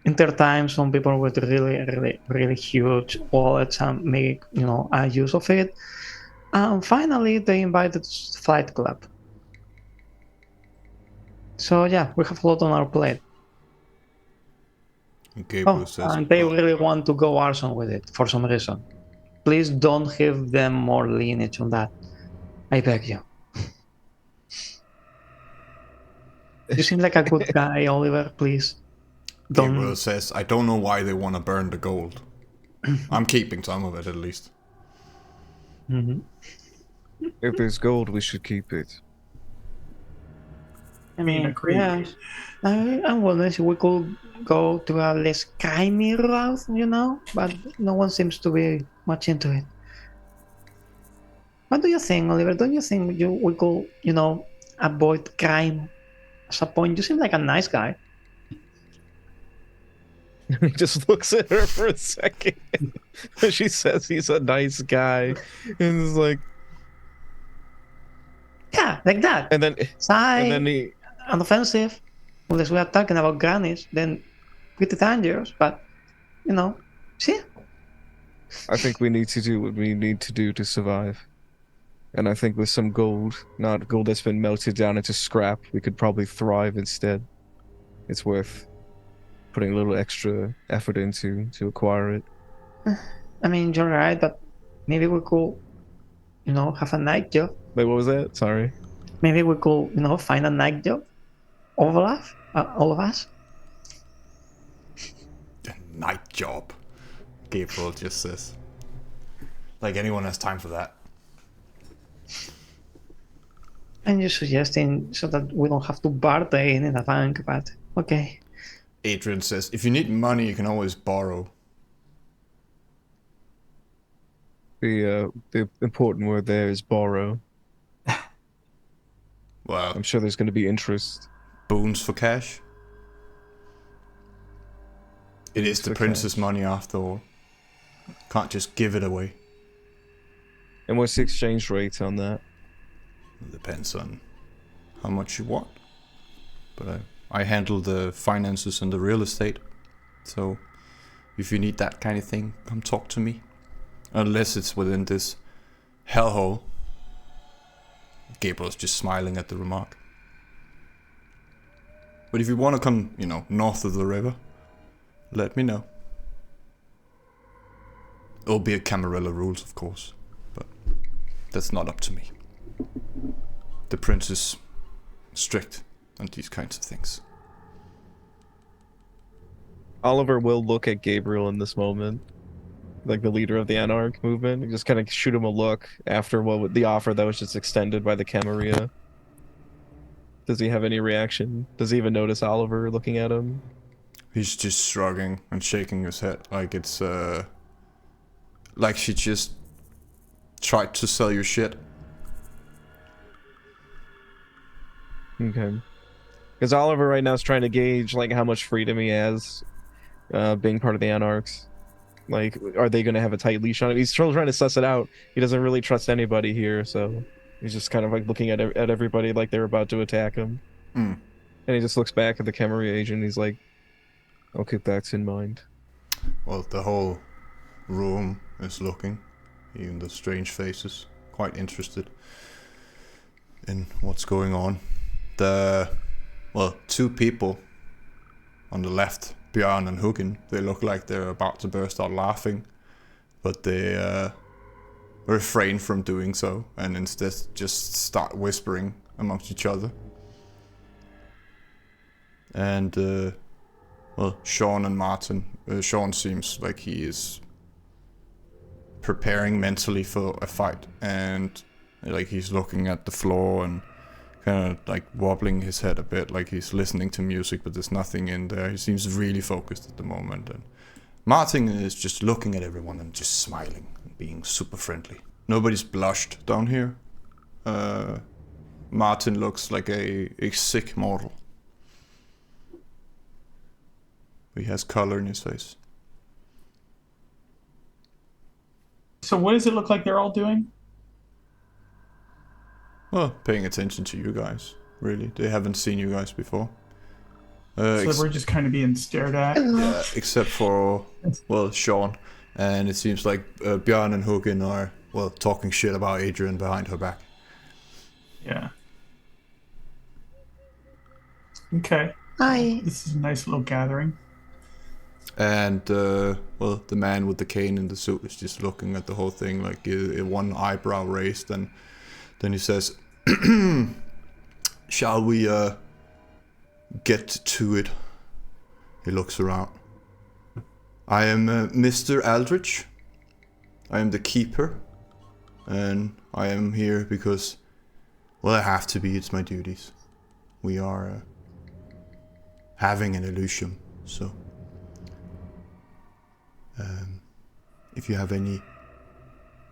entertain some people with really huge wallets and make a use of it. And finally, they invited Fightclub. So yeah, we have a lot on our plate. Gabriel says, and they really want to go arson with it for some reason. Please don't give them more lineage on that. I beg you. You seem like a good guy, Oliver. Please. Gabriel says, I don't know why they want to burn the gold. I'm keeping some of it at least. Mm-hmm. If there's gold, we should keep it. I mean, agreed. Yeah. I'm wondering if we could go to a less crimey route, but no one seems to be much into it. What do you think, Oliver? Don't you think we could, avoid crime as a point? You seem like a nice guy. He just looks at her for a second. She says he's a nice guy, and is like, yeah, like that. And then he, unoffensive, unless we are talking about grannies, then pretty dangerous. But see. I think we need to do what we need to do to survive. And I think with some gold, not gold that's been melted down into scrap, we could probably thrive instead. It's worth putting a little extra effort into to acquire it. I mean, you're right, but maybe we could, have a night job. Wait, what was that? Sorry. Maybe we could, find a night job. All of us. A night job. Gabriel just says. Like anyone has time for that. And you're suggesting so that we don't have to barter in a bank, but okay. Adrian says, if you need money, you can always borrow. The important word there is borrow. Well, I'm sure there's going to be interest. Boons for cash. It is the prince's money after all. Can't just give it away. And what's the exchange rate on that? It depends on how much you want. But I handle the finances and the real estate. So if you need that kind of thing, come talk to me. Unless it's within this hellhole. Gabriel's just smiling at the remark. But if you want to come, north of the river, let me know. It'll be a Camarilla rules, of course. But that's not up to me. The prince is strict on these kinds of things. Oliver will look at Gabriel in this moment, like the leader of the Anarch movement, and just kind of shoot him a look after the offer that was just extended by the Camarilla. Does he have any reaction? Does he even notice Oliver looking at him? He's just shrugging and shaking his head like it's like she just tried to sell you shit. Okay. Because Oliver right now is trying to gauge like how much freedom he has, being part of the Anarchs. Like, are they going to have a tight leash on him? He's still trying to suss it out. He doesn't really trust anybody here, so he's just kind of like looking at everybody like they're about to attack him. Mm. And he just looks back at the Khmer agent. And he's like, "I'll keep that in mind." Well, the whole room is looking, even the strange faces, quite interested in what's going on. Two people on the left, Björn and Hugin, they look like they're about to burst out laughing, but they refrain from doing so and instead just start whispering amongst each other. And Sean and Martin. Sean seems like he is preparing mentally for a fight, and like he's looking at the floor and kind of like wobbling his head a bit, like he's listening to music, but there's nothing in there. He seems really focused at the moment. And Martin is just looking at everyone and just smiling and being super friendly. Nobody's blushed down here. Martin looks like a sick mortal. He has color in his face. So what does it look like they're all doing? Well, paying attention to you guys, really. They haven't seen you guys before. So we're just kind of being stared at? Yeah, except for, Sean. And it seems like Björn and Hugin are, talking shit about Adrian behind her back. Yeah. Okay. Hi. This is a nice little gathering. And, the man with the cane in the suit is just looking at the whole thing, like one eyebrow raised, and then he says, "Shall we, get to it?" He looks around. "I am Mr. Aldrich. I am the keeper, and I am here because, I have to be. It's my duties. We are having an illusion, so if you have any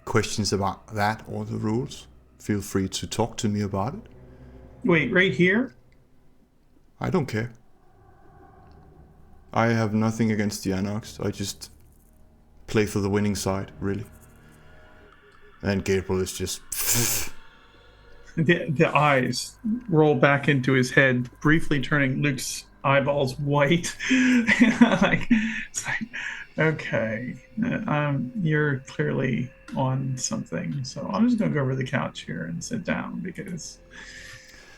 questions about that or the rules, feel free to talk to me about it." Wait, right here? I don't care. I have nothing against the Anarchs. I just play for the winning side, really. And Gabriel is just... The eyes roll back into his head, briefly turning Luke's eyeballs white. It's like, okay, you're clearly on something. So I'm just going to go over to the couch here and sit down because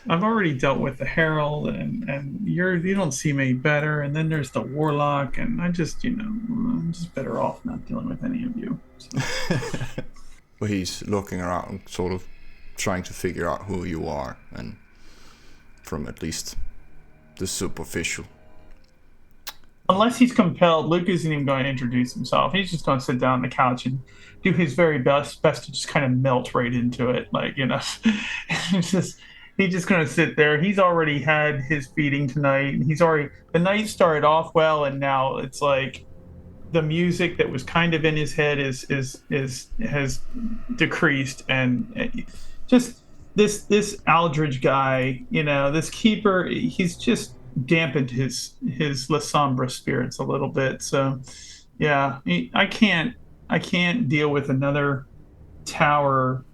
I've already dealt with the Herald, and you don't seem any better. And then there's the Warlock, and I'm just better off not dealing with any of you. So. Well, he's looking around, sort of trying to figure out who you are, and from at least the superficial. Unless he's compelled, Luke isn't even going to introduce himself. He's just going to sit down on the couch and do his very best to just kind of melt right into it. He's just going to sit there. He's already had his feeding tonight. The night started off well, and now it's like the music that was kind of in his head has decreased, and just this Aldridge guy, this keeper, he's just dampened his La Sombra spirits a little bit. So yeah, I can't deal with another tower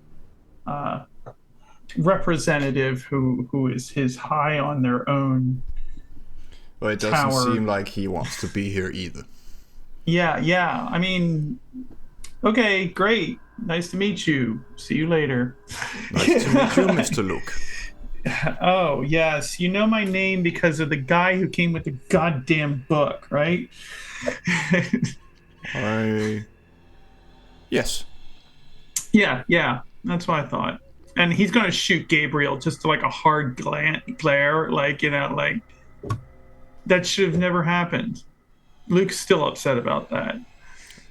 representative who is his high on their own. Well, it doesn't seem like he wants to be here either. Yeah. I mean, okay, great. Nice to meet you. See you later. Nice to meet you, Mr. Luke. Oh, yes. You know my name because of the guy who came with the goddamn book, right? Yes. Yeah. That's what I thought. And he's going to shoot Gabriel just like a hard glare, that should have never happened. Luke's still upset about that.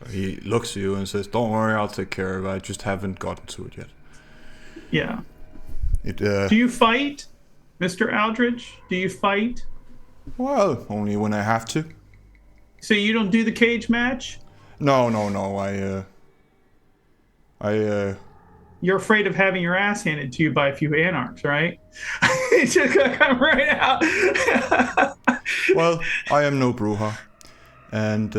He looks at you and says, "Don't worry, I'll take care of it. I just haven't gotten to it yet." Yeah. Do you fight? Mr. Aldridge? Do you fight? Well, only when I have to. So you don't do the cage match? No. You're afraid of having your ass handed to you by a few anarchs, right? It's just gonna come right out. Well, I am no Bruja, and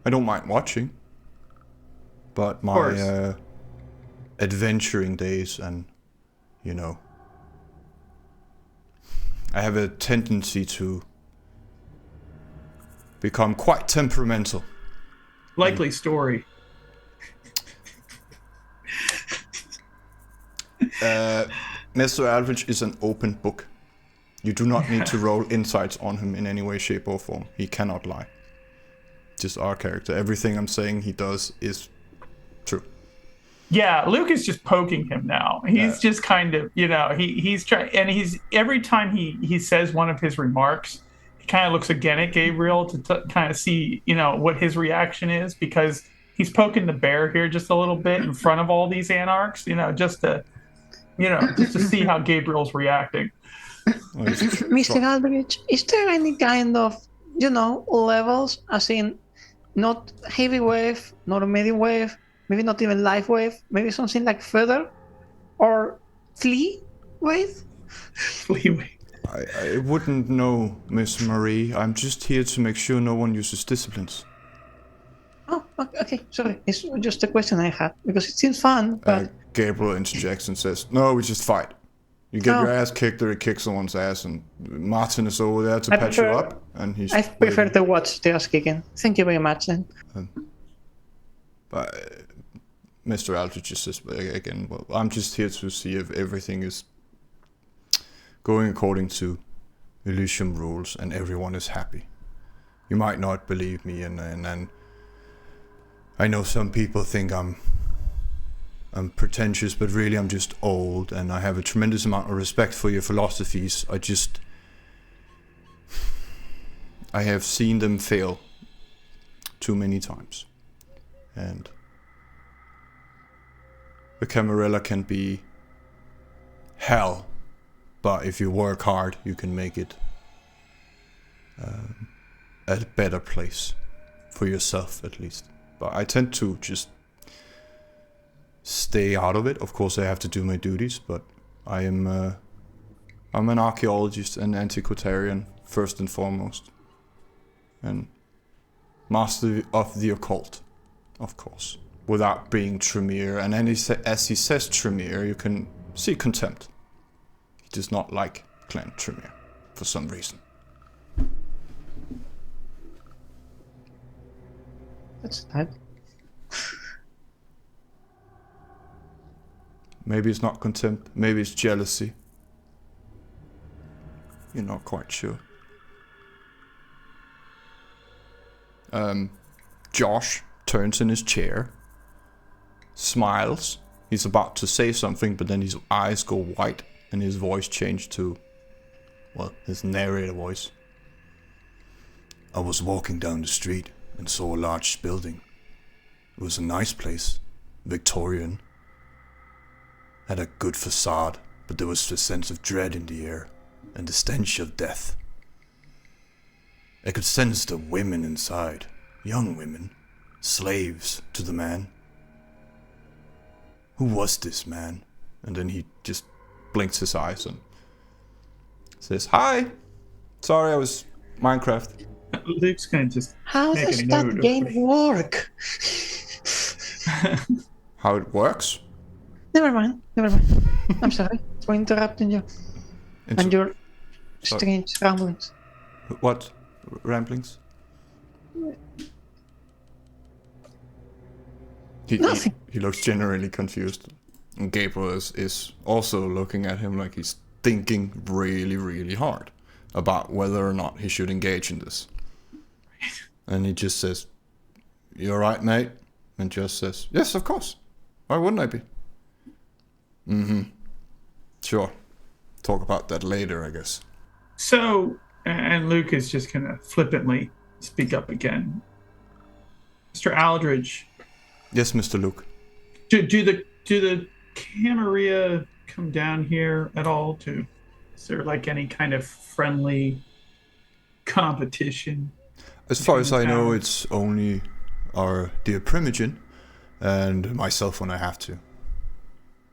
I don't mind watching. But my adventuring days, and I have a tendency to become quite temperamental. Likely story. Mr. Aldridge is an open book. You do not need to roll insights on him in any way, shape, or form. He cannot lie. Just our character. Everything I'm saying he does is true. Yeah, Luke is just poking him now. He's just kind of, he's trying, and he's every time he says one of his remarks, he kind of looks again at Gabriel to kind of see, what his reaction is, because he's poking the bear here just a little bit in front of all these anarchs, just to see how Gabriel's reacting. Mr. Aldrich, is there any kind of, levels, as in not heavy wave, not a medium wave, maybe not even light wave, maybe something like feather or flea wave? Flea wave. I wouldn't know, Miss Marie. I'm just here to make sure no one uses disciplines. Oh, okay. Sorry. It's just a question I had, because it seems fun, but... Gabriel interjects and says, no, we just fight. You get your ass kicked or you kick someone's ass, and Martin is over there to patch you up, and he's... I prefer to watch the ass kicking. Thank you very much, then. But Mr. Aldrich just says, again, well, I'm just here to see if everything is going according to Elysium rules and everyone is happy. You might not believe me, and I know some people think I'm pretentious, but really I'm just old, and I have a tremendous amount of respect for your philosophies. I have seen them fail too many times. And the Camarilla can be hell, but if you work hard, you can make it a better place for yourself, at least. But I tend to just stay out of it. Of course, I have to do my duties, but I'm an archaeologist and antiquarian first and foremost, and master of the occult, of course, without being Tremere. And as he says Tremere, you can see contempt. He does not like Clan Tremere for some reason. That's bad. Maybe it's not contempt, maybe it's jealousy. You're not quite sure. Josh turns in his chair, smiles. He's about to say something, but then his eyes go white and his voice changed to, well, his narrator voice. I was walking down the street and saw a large building. It was a nice place, Victorian. Had a good facade, but there was a sense of dread in the air, and the stench of death. I could sense the women inside, young women, slaves to the man. Who was this man? And then he just blinks his eyes and says, "Hi! Sorry, I was Minecraft." Luke's gonna just... How does that game work? How it works? Never mind. I'm sorry for interrupting you and your strange ramblings. What ramblings? Nothing. He looks genuinely confused. And Gabriel is also looking at him like he's thinking really, really hard about whether or not he should engage in this. And he just says, "You alright, mate?" And just says, "Yes, of course. Why wouldn't I be?" Mm-hmm. Sure. Talk about that later, I guess. So, and Luke is just gonna flippantly speak up again. Mr. Aldridge. Yes, Mr. Luke. Do the Camarilla come down here at all? Is there like any kind of friendly competition? As far as I know, town? it's only our dear Primogen and myself when I have to.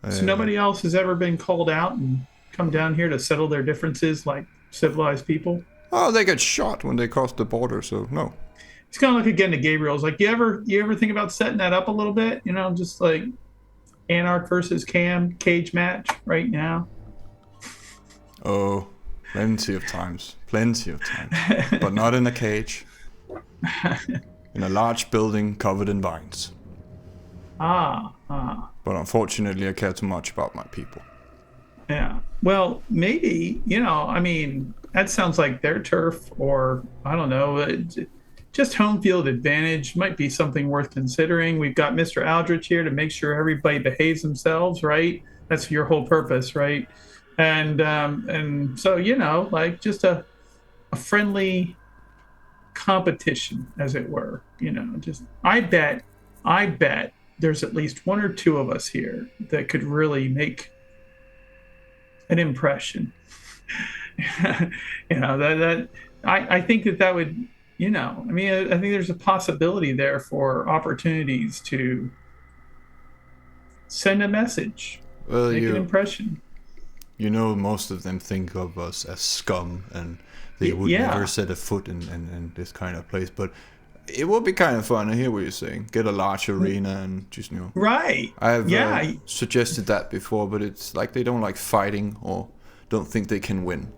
So nobody else has ever been called out and come down here to settle their differences like civilized people? Oh, they get shot when they cross the border, so no. It's kind of like again to Gabriel's like, you ever think about setting that up a little bit? You know, just like Anarch versus Cam cage match right now. Oh, plenty of times. But not in a cage. In a large building covered in vines. But unfortunately, I care too much about my people. Yeah. Well, maybe, I mean, that sounds like their turf, or I don't know, just home field advantage might be something worth considering. We've got Mr. Aldrich here to make sure everybody behaves themselves, right? That's your whole purpose, right? And so, like just a friendly competition, as it were, just I bet there's at least one or two of us here that could really make an impression. I think that would, I think there's a possibility there for opportunities to send a message, make an impression. Most of them think of us as scum, and they would never set a foot in this kind of place. But it would be kind of fun. I hear what you're saying. Get a large arena and just Right. I've suggested that before, but it's like they don't like fighting or don't think they can win.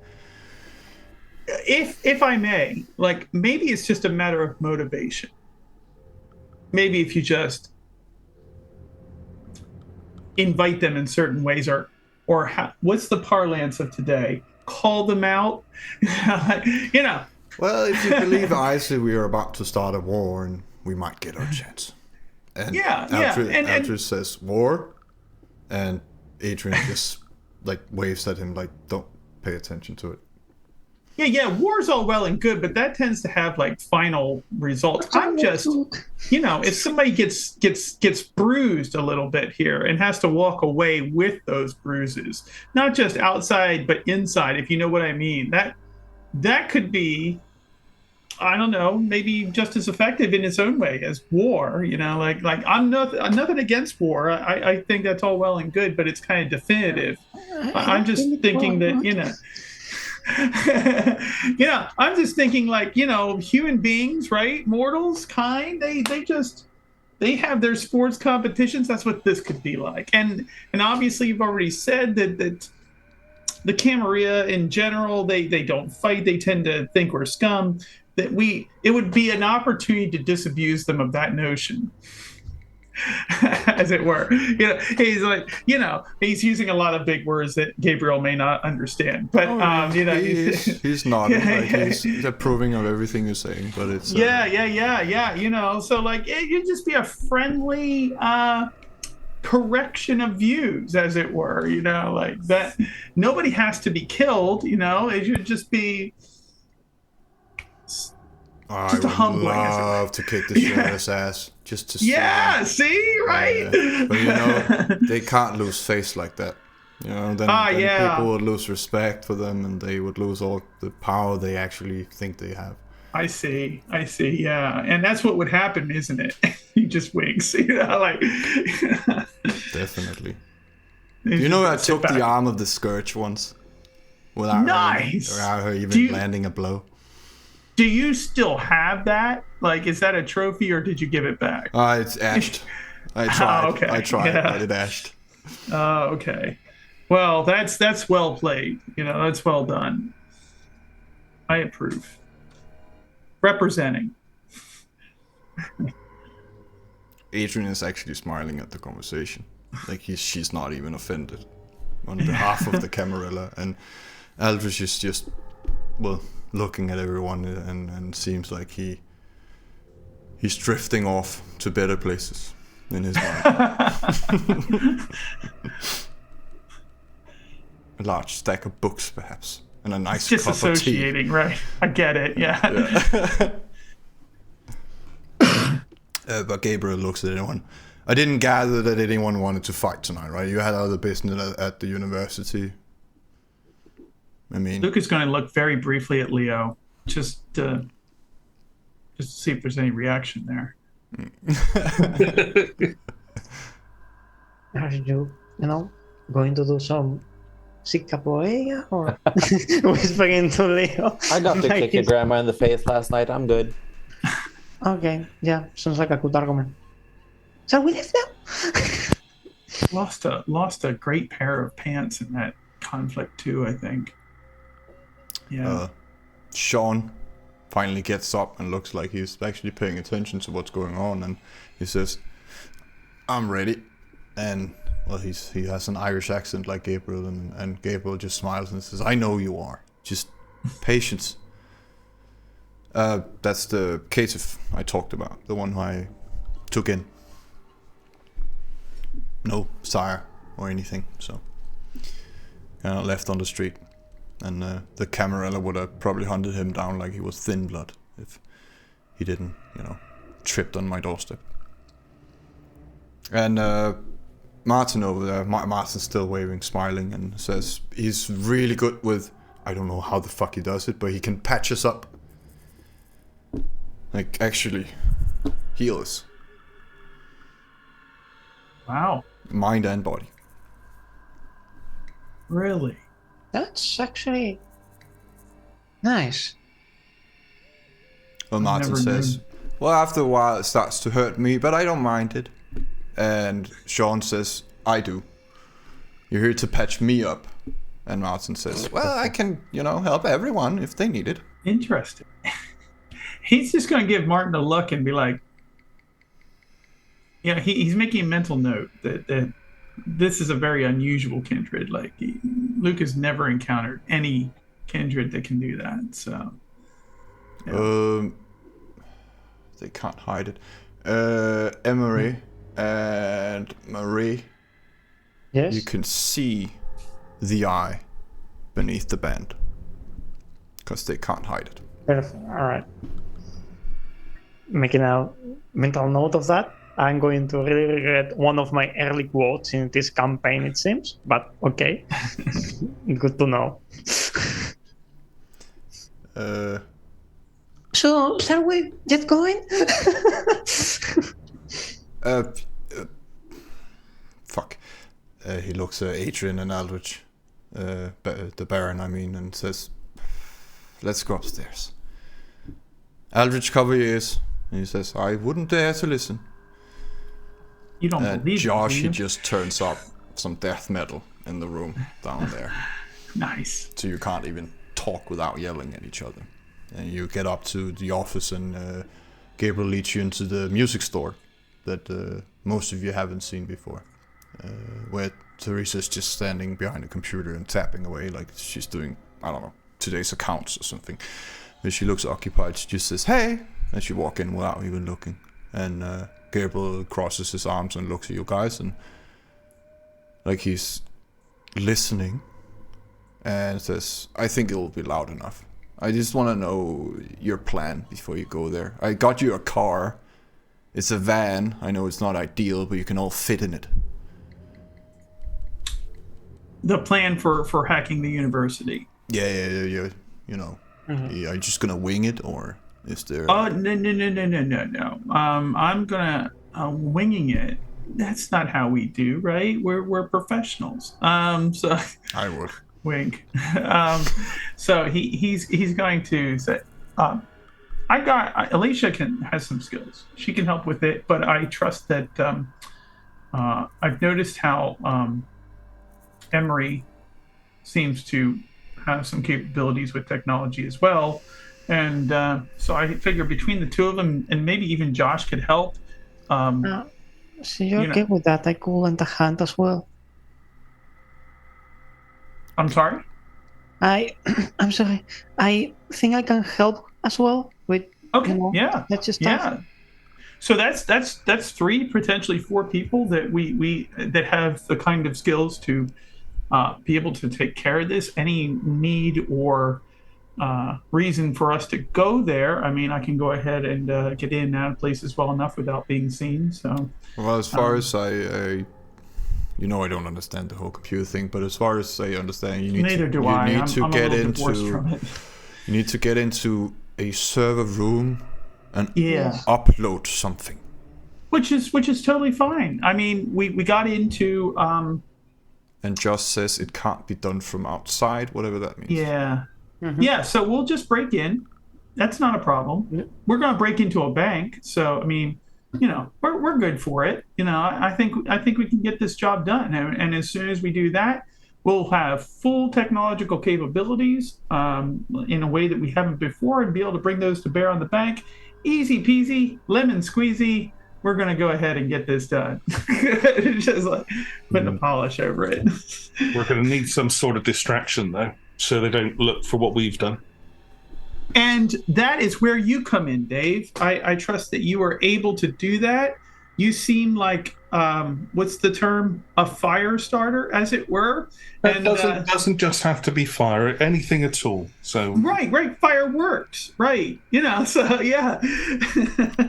If I may, like maybe it's just a matter of motivation. Maybe if you just invite them in certain ways, or what's the parlance of today? Call them out, Well, if you believe Isa, we are about to start a war, and we might get our chance. And Aldrich says war, and Adrian just like waves at him like, don't pay attention to it. Yeah, war's all well and good, but that tends to have like final results. I'm just, if somebody gets bruised a little bit here and has to walk away with those bruises, not just outside but inside, if you know what I mean, that could be, I don't know, maybe just as effective in its own way as war. Like I'm nothing against war. I think that's all well and good, but it's kind of definitive. I'm just thinking that I'm just thinking like, human beings, right? Mortals, kind, they have their sports competitions. That's what this could be like. And obviously you've already said that the Camarilla in general, they don't fight. They tend to think we're scum. It would be an opportunity to disabuse them of that notion. As it were, he's like, he's using a lot of big words that Gabriel may not understand, but he's nodding, he's approving of everything you're saying, but it's so like it'd just be a friendly correction of views, as it were, like that. Nobody has to be killed, it should just be I would love to kick the sheriff's ass just to see. Yeah, see, right? But they can't lose face like that. Then people would lose respect for them, and they would lose all the power they actually think they have. I see, yeah. And that's what would happen, isn't it? He just winks, like Definitely. I took the arm of the Scourge once without her even landing a blow. Do you still have that? Like, is that a trophy, or did you give it back? It's ashed. I tried. Okay. I tried, but it ashed. Okay. Well, that's well played. That's well done. I approve. Representing. Adrian is actually smiling at the conversation. Like she's not even offended on behalf of the Camarilla, and Aldrich is just, looking at everyone and seems like he's drifting off to better places in his mind. A large stack of books, perhaps, and a nice cup of tea. Disassociating, right? I get it. Yeah. But Gabriel looks at everyone. I didn't gather that anyone wanted to fight tonight, right? You had other business at the university. I mean, Luke is going to look very briefly at Leo, just to see if there's any reaction there. Are you going to do some sick capoeira or whispering to Leo? I got to kick your grandma in the face last night. I'm good. Okay, yeah, sounds like a good argument. So we live now. Lost a great pair of pants in that conflict too, I think. Yeah. Sean finally gets up and looks like he's actually paying attention to what's going on, and he says, "I'm ready." And well, he has an Irish accent like Gabriel, and Gabriel just smiles and says, "I know you are. Just patience." That's the caitiff I talked about, the one who I took in. No sire or anything, so kind of left on the street. And the Camarilla would have probably hunted him down like he was thin blood if he didn't, tripped on my doorstep. And Martin over there, Martin's still waving, smiling, and says he's really good with, I don't know how the fuck he does it, but he can patch us up. Like, actually heal us. Wow. Mind and body. Really? That's actually nice. Well, Martin says, well, after a while it starts to hurt me, but I don't mind it. And Sean says, I do. You're here to patch me up. And Martin says, well, I can, help everyone if they need it. Interesting. He's just going to give Martin a look and be like, he's making a mental note that this is a very unusual kindred. Like, Luke has never encountered any kindred that can do that. So, yeah. They can't hide it. Emery and Marie. Yes. You can see the eye beneath the band because they can't hide it. Perfect. All right. Making a mental note of that. I'm going to really regret one of my early quotes in this campaign, it seems. But okay. Good to know. So, shall we get going? Fuck. He looks at Adrian and Aldrich, the Baron, and says, let's go upstairs. Aldrich, cover your ears. And he says, I wouldn't dare to listen. You don't believe Josh, it, do you? he just turns up some death metal in the room down there. Nice. So you can't even talk without yelling at each other. And you get up to the office, and Gabriel leads you into the music store that most of you haven't seen before, where Teresa's just standing behind a computer and tapping away like she's doing, I don't know, today's accounts or something. And she looks occupied. She just says, hey, and she walks in without even looking. And Gabriel crosses his arms and looks at you guys, and like he's listening, and says, I think it will be loud enough. I just want to know your plan before you go there. I got you a car. It's a van. I know it's not ideal, but you can all fit in it. The plan for hacking the university. Yeah. Are you just gonna wing it, or is there? Oh, no. I'm gonna winging it. That's not how we do, right? We're professionals. So I would. Wink. So he's going to say, Alicia has some skills. She can help with it, but I trust that I've noticed how Emery seems to have some capabilities with technology as well. And so I figure between the two of them, and maybe even Josh could help. So you're okay with that? I could lend a hand as well. I'm sorry? I'm sorry. I think I can help as well with. Okay. Yeah. That's just yeah. So that's 3, potentially 4 people that we that have the kind of skills to be able to take care of this. Any need or reason for us to go there. I mean, I can go ahead and get in and out of places well enough without being seen. So, well, as far as I I don't understand the whole computer thing, but as far as I understand, you need neither to, do you I. need I'm to a get little bit worse into from it. you need to get into a server room and Yeah. upload something. Which is totally fine. I mean, we got into And just says it can't be done from outside, whatever that means. yeah. Yeah, so we'll just break in. That's not a problem. We're going to break into a bank. So, I mean, we're good for it. I think we can get this job done. And as soon as we do that, we'll have full technological capabilities in a way that we haven't before and be able to bring those to bear on the bank. Easy peasy, lemon squeezy. We're going to go ahead and get this done. Just like putting a polish over it. We're going to need some sort of distraction, though, so they don't look for what we've done. And that is where you come in, Dave. I trust that you are able to do that. You seem like, what's the term? A fire starter, as it were. It And doesn't just have to be fire, anything at all. So right, fireworks, right? So yeah.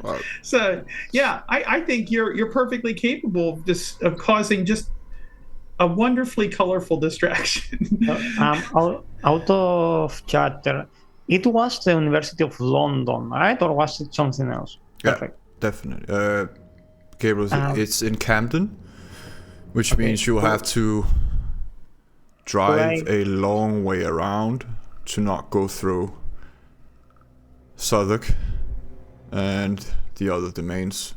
Wow. So yeah, I think you're perfectly capable of causing just a wonderfully colorful distraction. Out of chatter, it was the University of London, right? Or was it something else? Yeah, Perfect. definitely. Gabriel, it's in Camden, which Okay, means you'll cool. have to drive Right. a long way around to not go through Southwark and the other domains.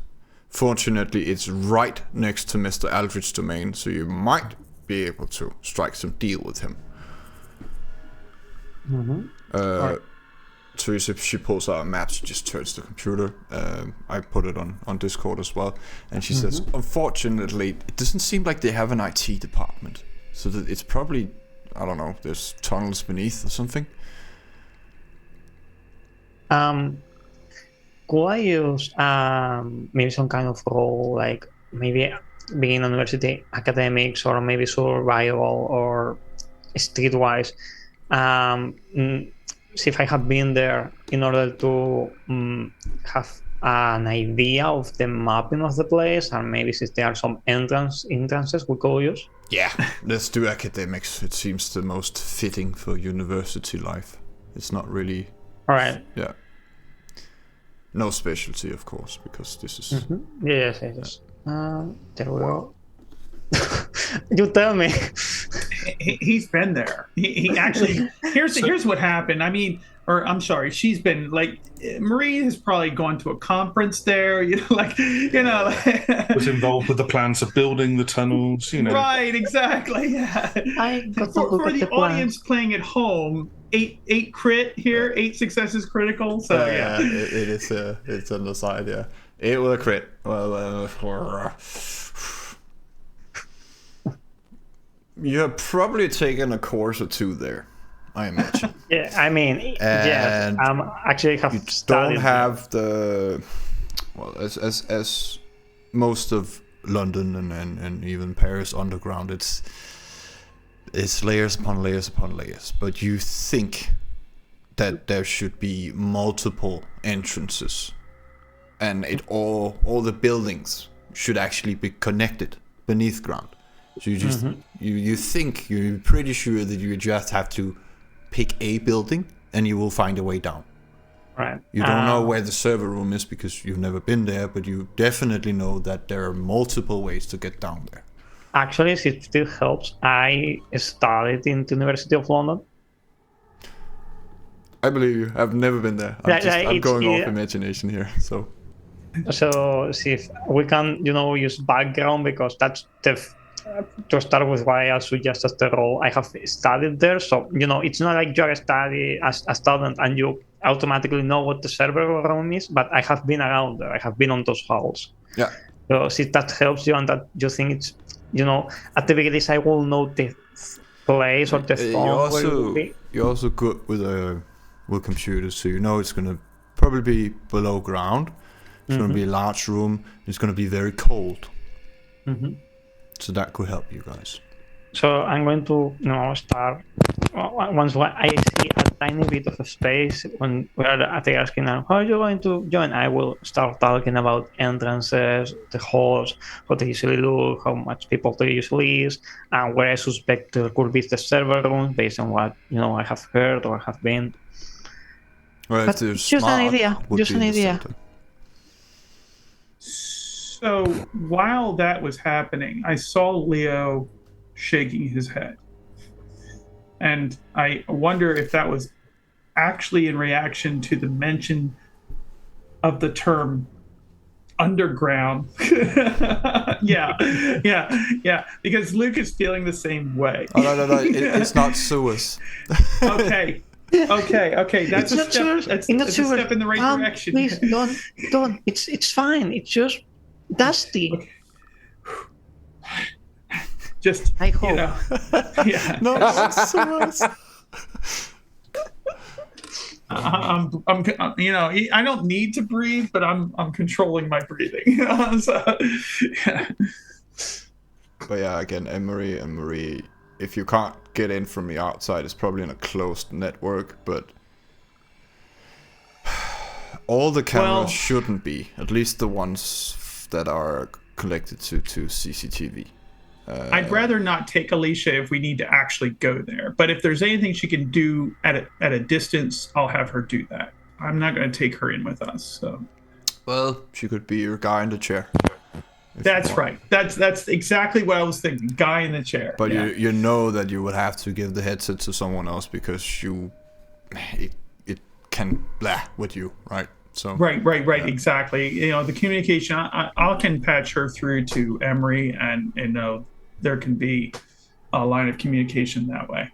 Fortunately, it's right next to Mr. Aldrich's domain, so you might be able to strike some deal with him. Right. Teresa, she pulls out a map, she just turns the computer. I put it on Discord as well. And she says, unfortunately, it doesn't seem like they have an IT department. So that it's probably, I don't know, there's tunnels beneath or something. Could I use maybe some kind of role, like maybe being university academics or maybe survival or streetwise? See if I have been there in order to have an idea of the mapping of the place and maybe if there are some entrances we could use. Yeah, let's do academics. It seems the most fitting for university life. It's not really, All right. yeah. No specialty, of course, because this is... Yes. There we go. You tell me. He's been there. He actually here's what happened. I mean, or I'm sorry, she's been like Marie has probably gone to a conference there. was involved with the plans of building the tunnels. Right, exactly. Yeah. I got to look For at the the plan. audience playing at home, eight crit here, 8 successes critical. So yeah. it is. It's on the side. Yeah, it will crit. Well, you have probably taken a course or two there, I imagine. Yeah, I mean, yes. And Actually have You studied. don't have the as most of London and even Paris underground. It's layers upon layers upon layers. But you think that there should be multiple entrances, and all the buildings should actually be connected beneath ground. So you just you're pretty sure that you just have to pick a building and you will find a way down. Right. You don't know where the server room is because you've never been there, but you definitely know that there are multiple ways to get down there. Actually, if it still helps, I studied in the University of London. I believe you. I've never been there. I'm going off imagination here. So See if we can, use background because that's to start with why I suggested the role. I have studied there, so it's not like you're a student and you automatically know what the server room is. But I have been around there. I have been on those halls. yeah, So see if that helps you and that you think it's, at the very least I will know the place or the phone where it will be. you're also good with computers, so it's going to probably be below ground. It's going to be a large room. It's going to be very cold. So that could help you guys. So I'm going to, start. Once I see a tiny bit of a space when they asking, how are you going to join? I will start talking about entrances, the halls, how they usually look, how much people there usually is, and where I suspect there could be the server room based on what I have heard or have been. Well, But if they're just an smart, idea, would just be an in the idea. center. So while that was happening, I saw Leo shaking his head. And I wonder if that was actually in reaction to the mention of the term underground. yeah. Because Luke is feeling the same way. Oh, no. It's not sewers. Okay. That's a step. That's a step in the right direction. Please don't. It's fine. It's just dusty. Okay. Just I hope. Yeah. No, it's sewers. I'm I don't need to breathe, but I'm controlling my breathing. So, yeah. But yeah, again, Emery and Marie, if you can't get in from the outside, it's probably in a closed network, but all the cameras shouldn't be, at least the ones that are connected to CCTV. I'd rather not take Alicia if we need to actually go there. But if there's anything she can do at a distance, I'll have her do that. I'm not going to take her in with us. So, well, she could be your guy in the chair. That's right. That's exactly what I was thinking. Guy in the chair. But you know that you would have to give the headset to someone else because it can blah with you, right? So right. Exactly. The communication. I can patch her through to Emery, and there can be a line of communication that way.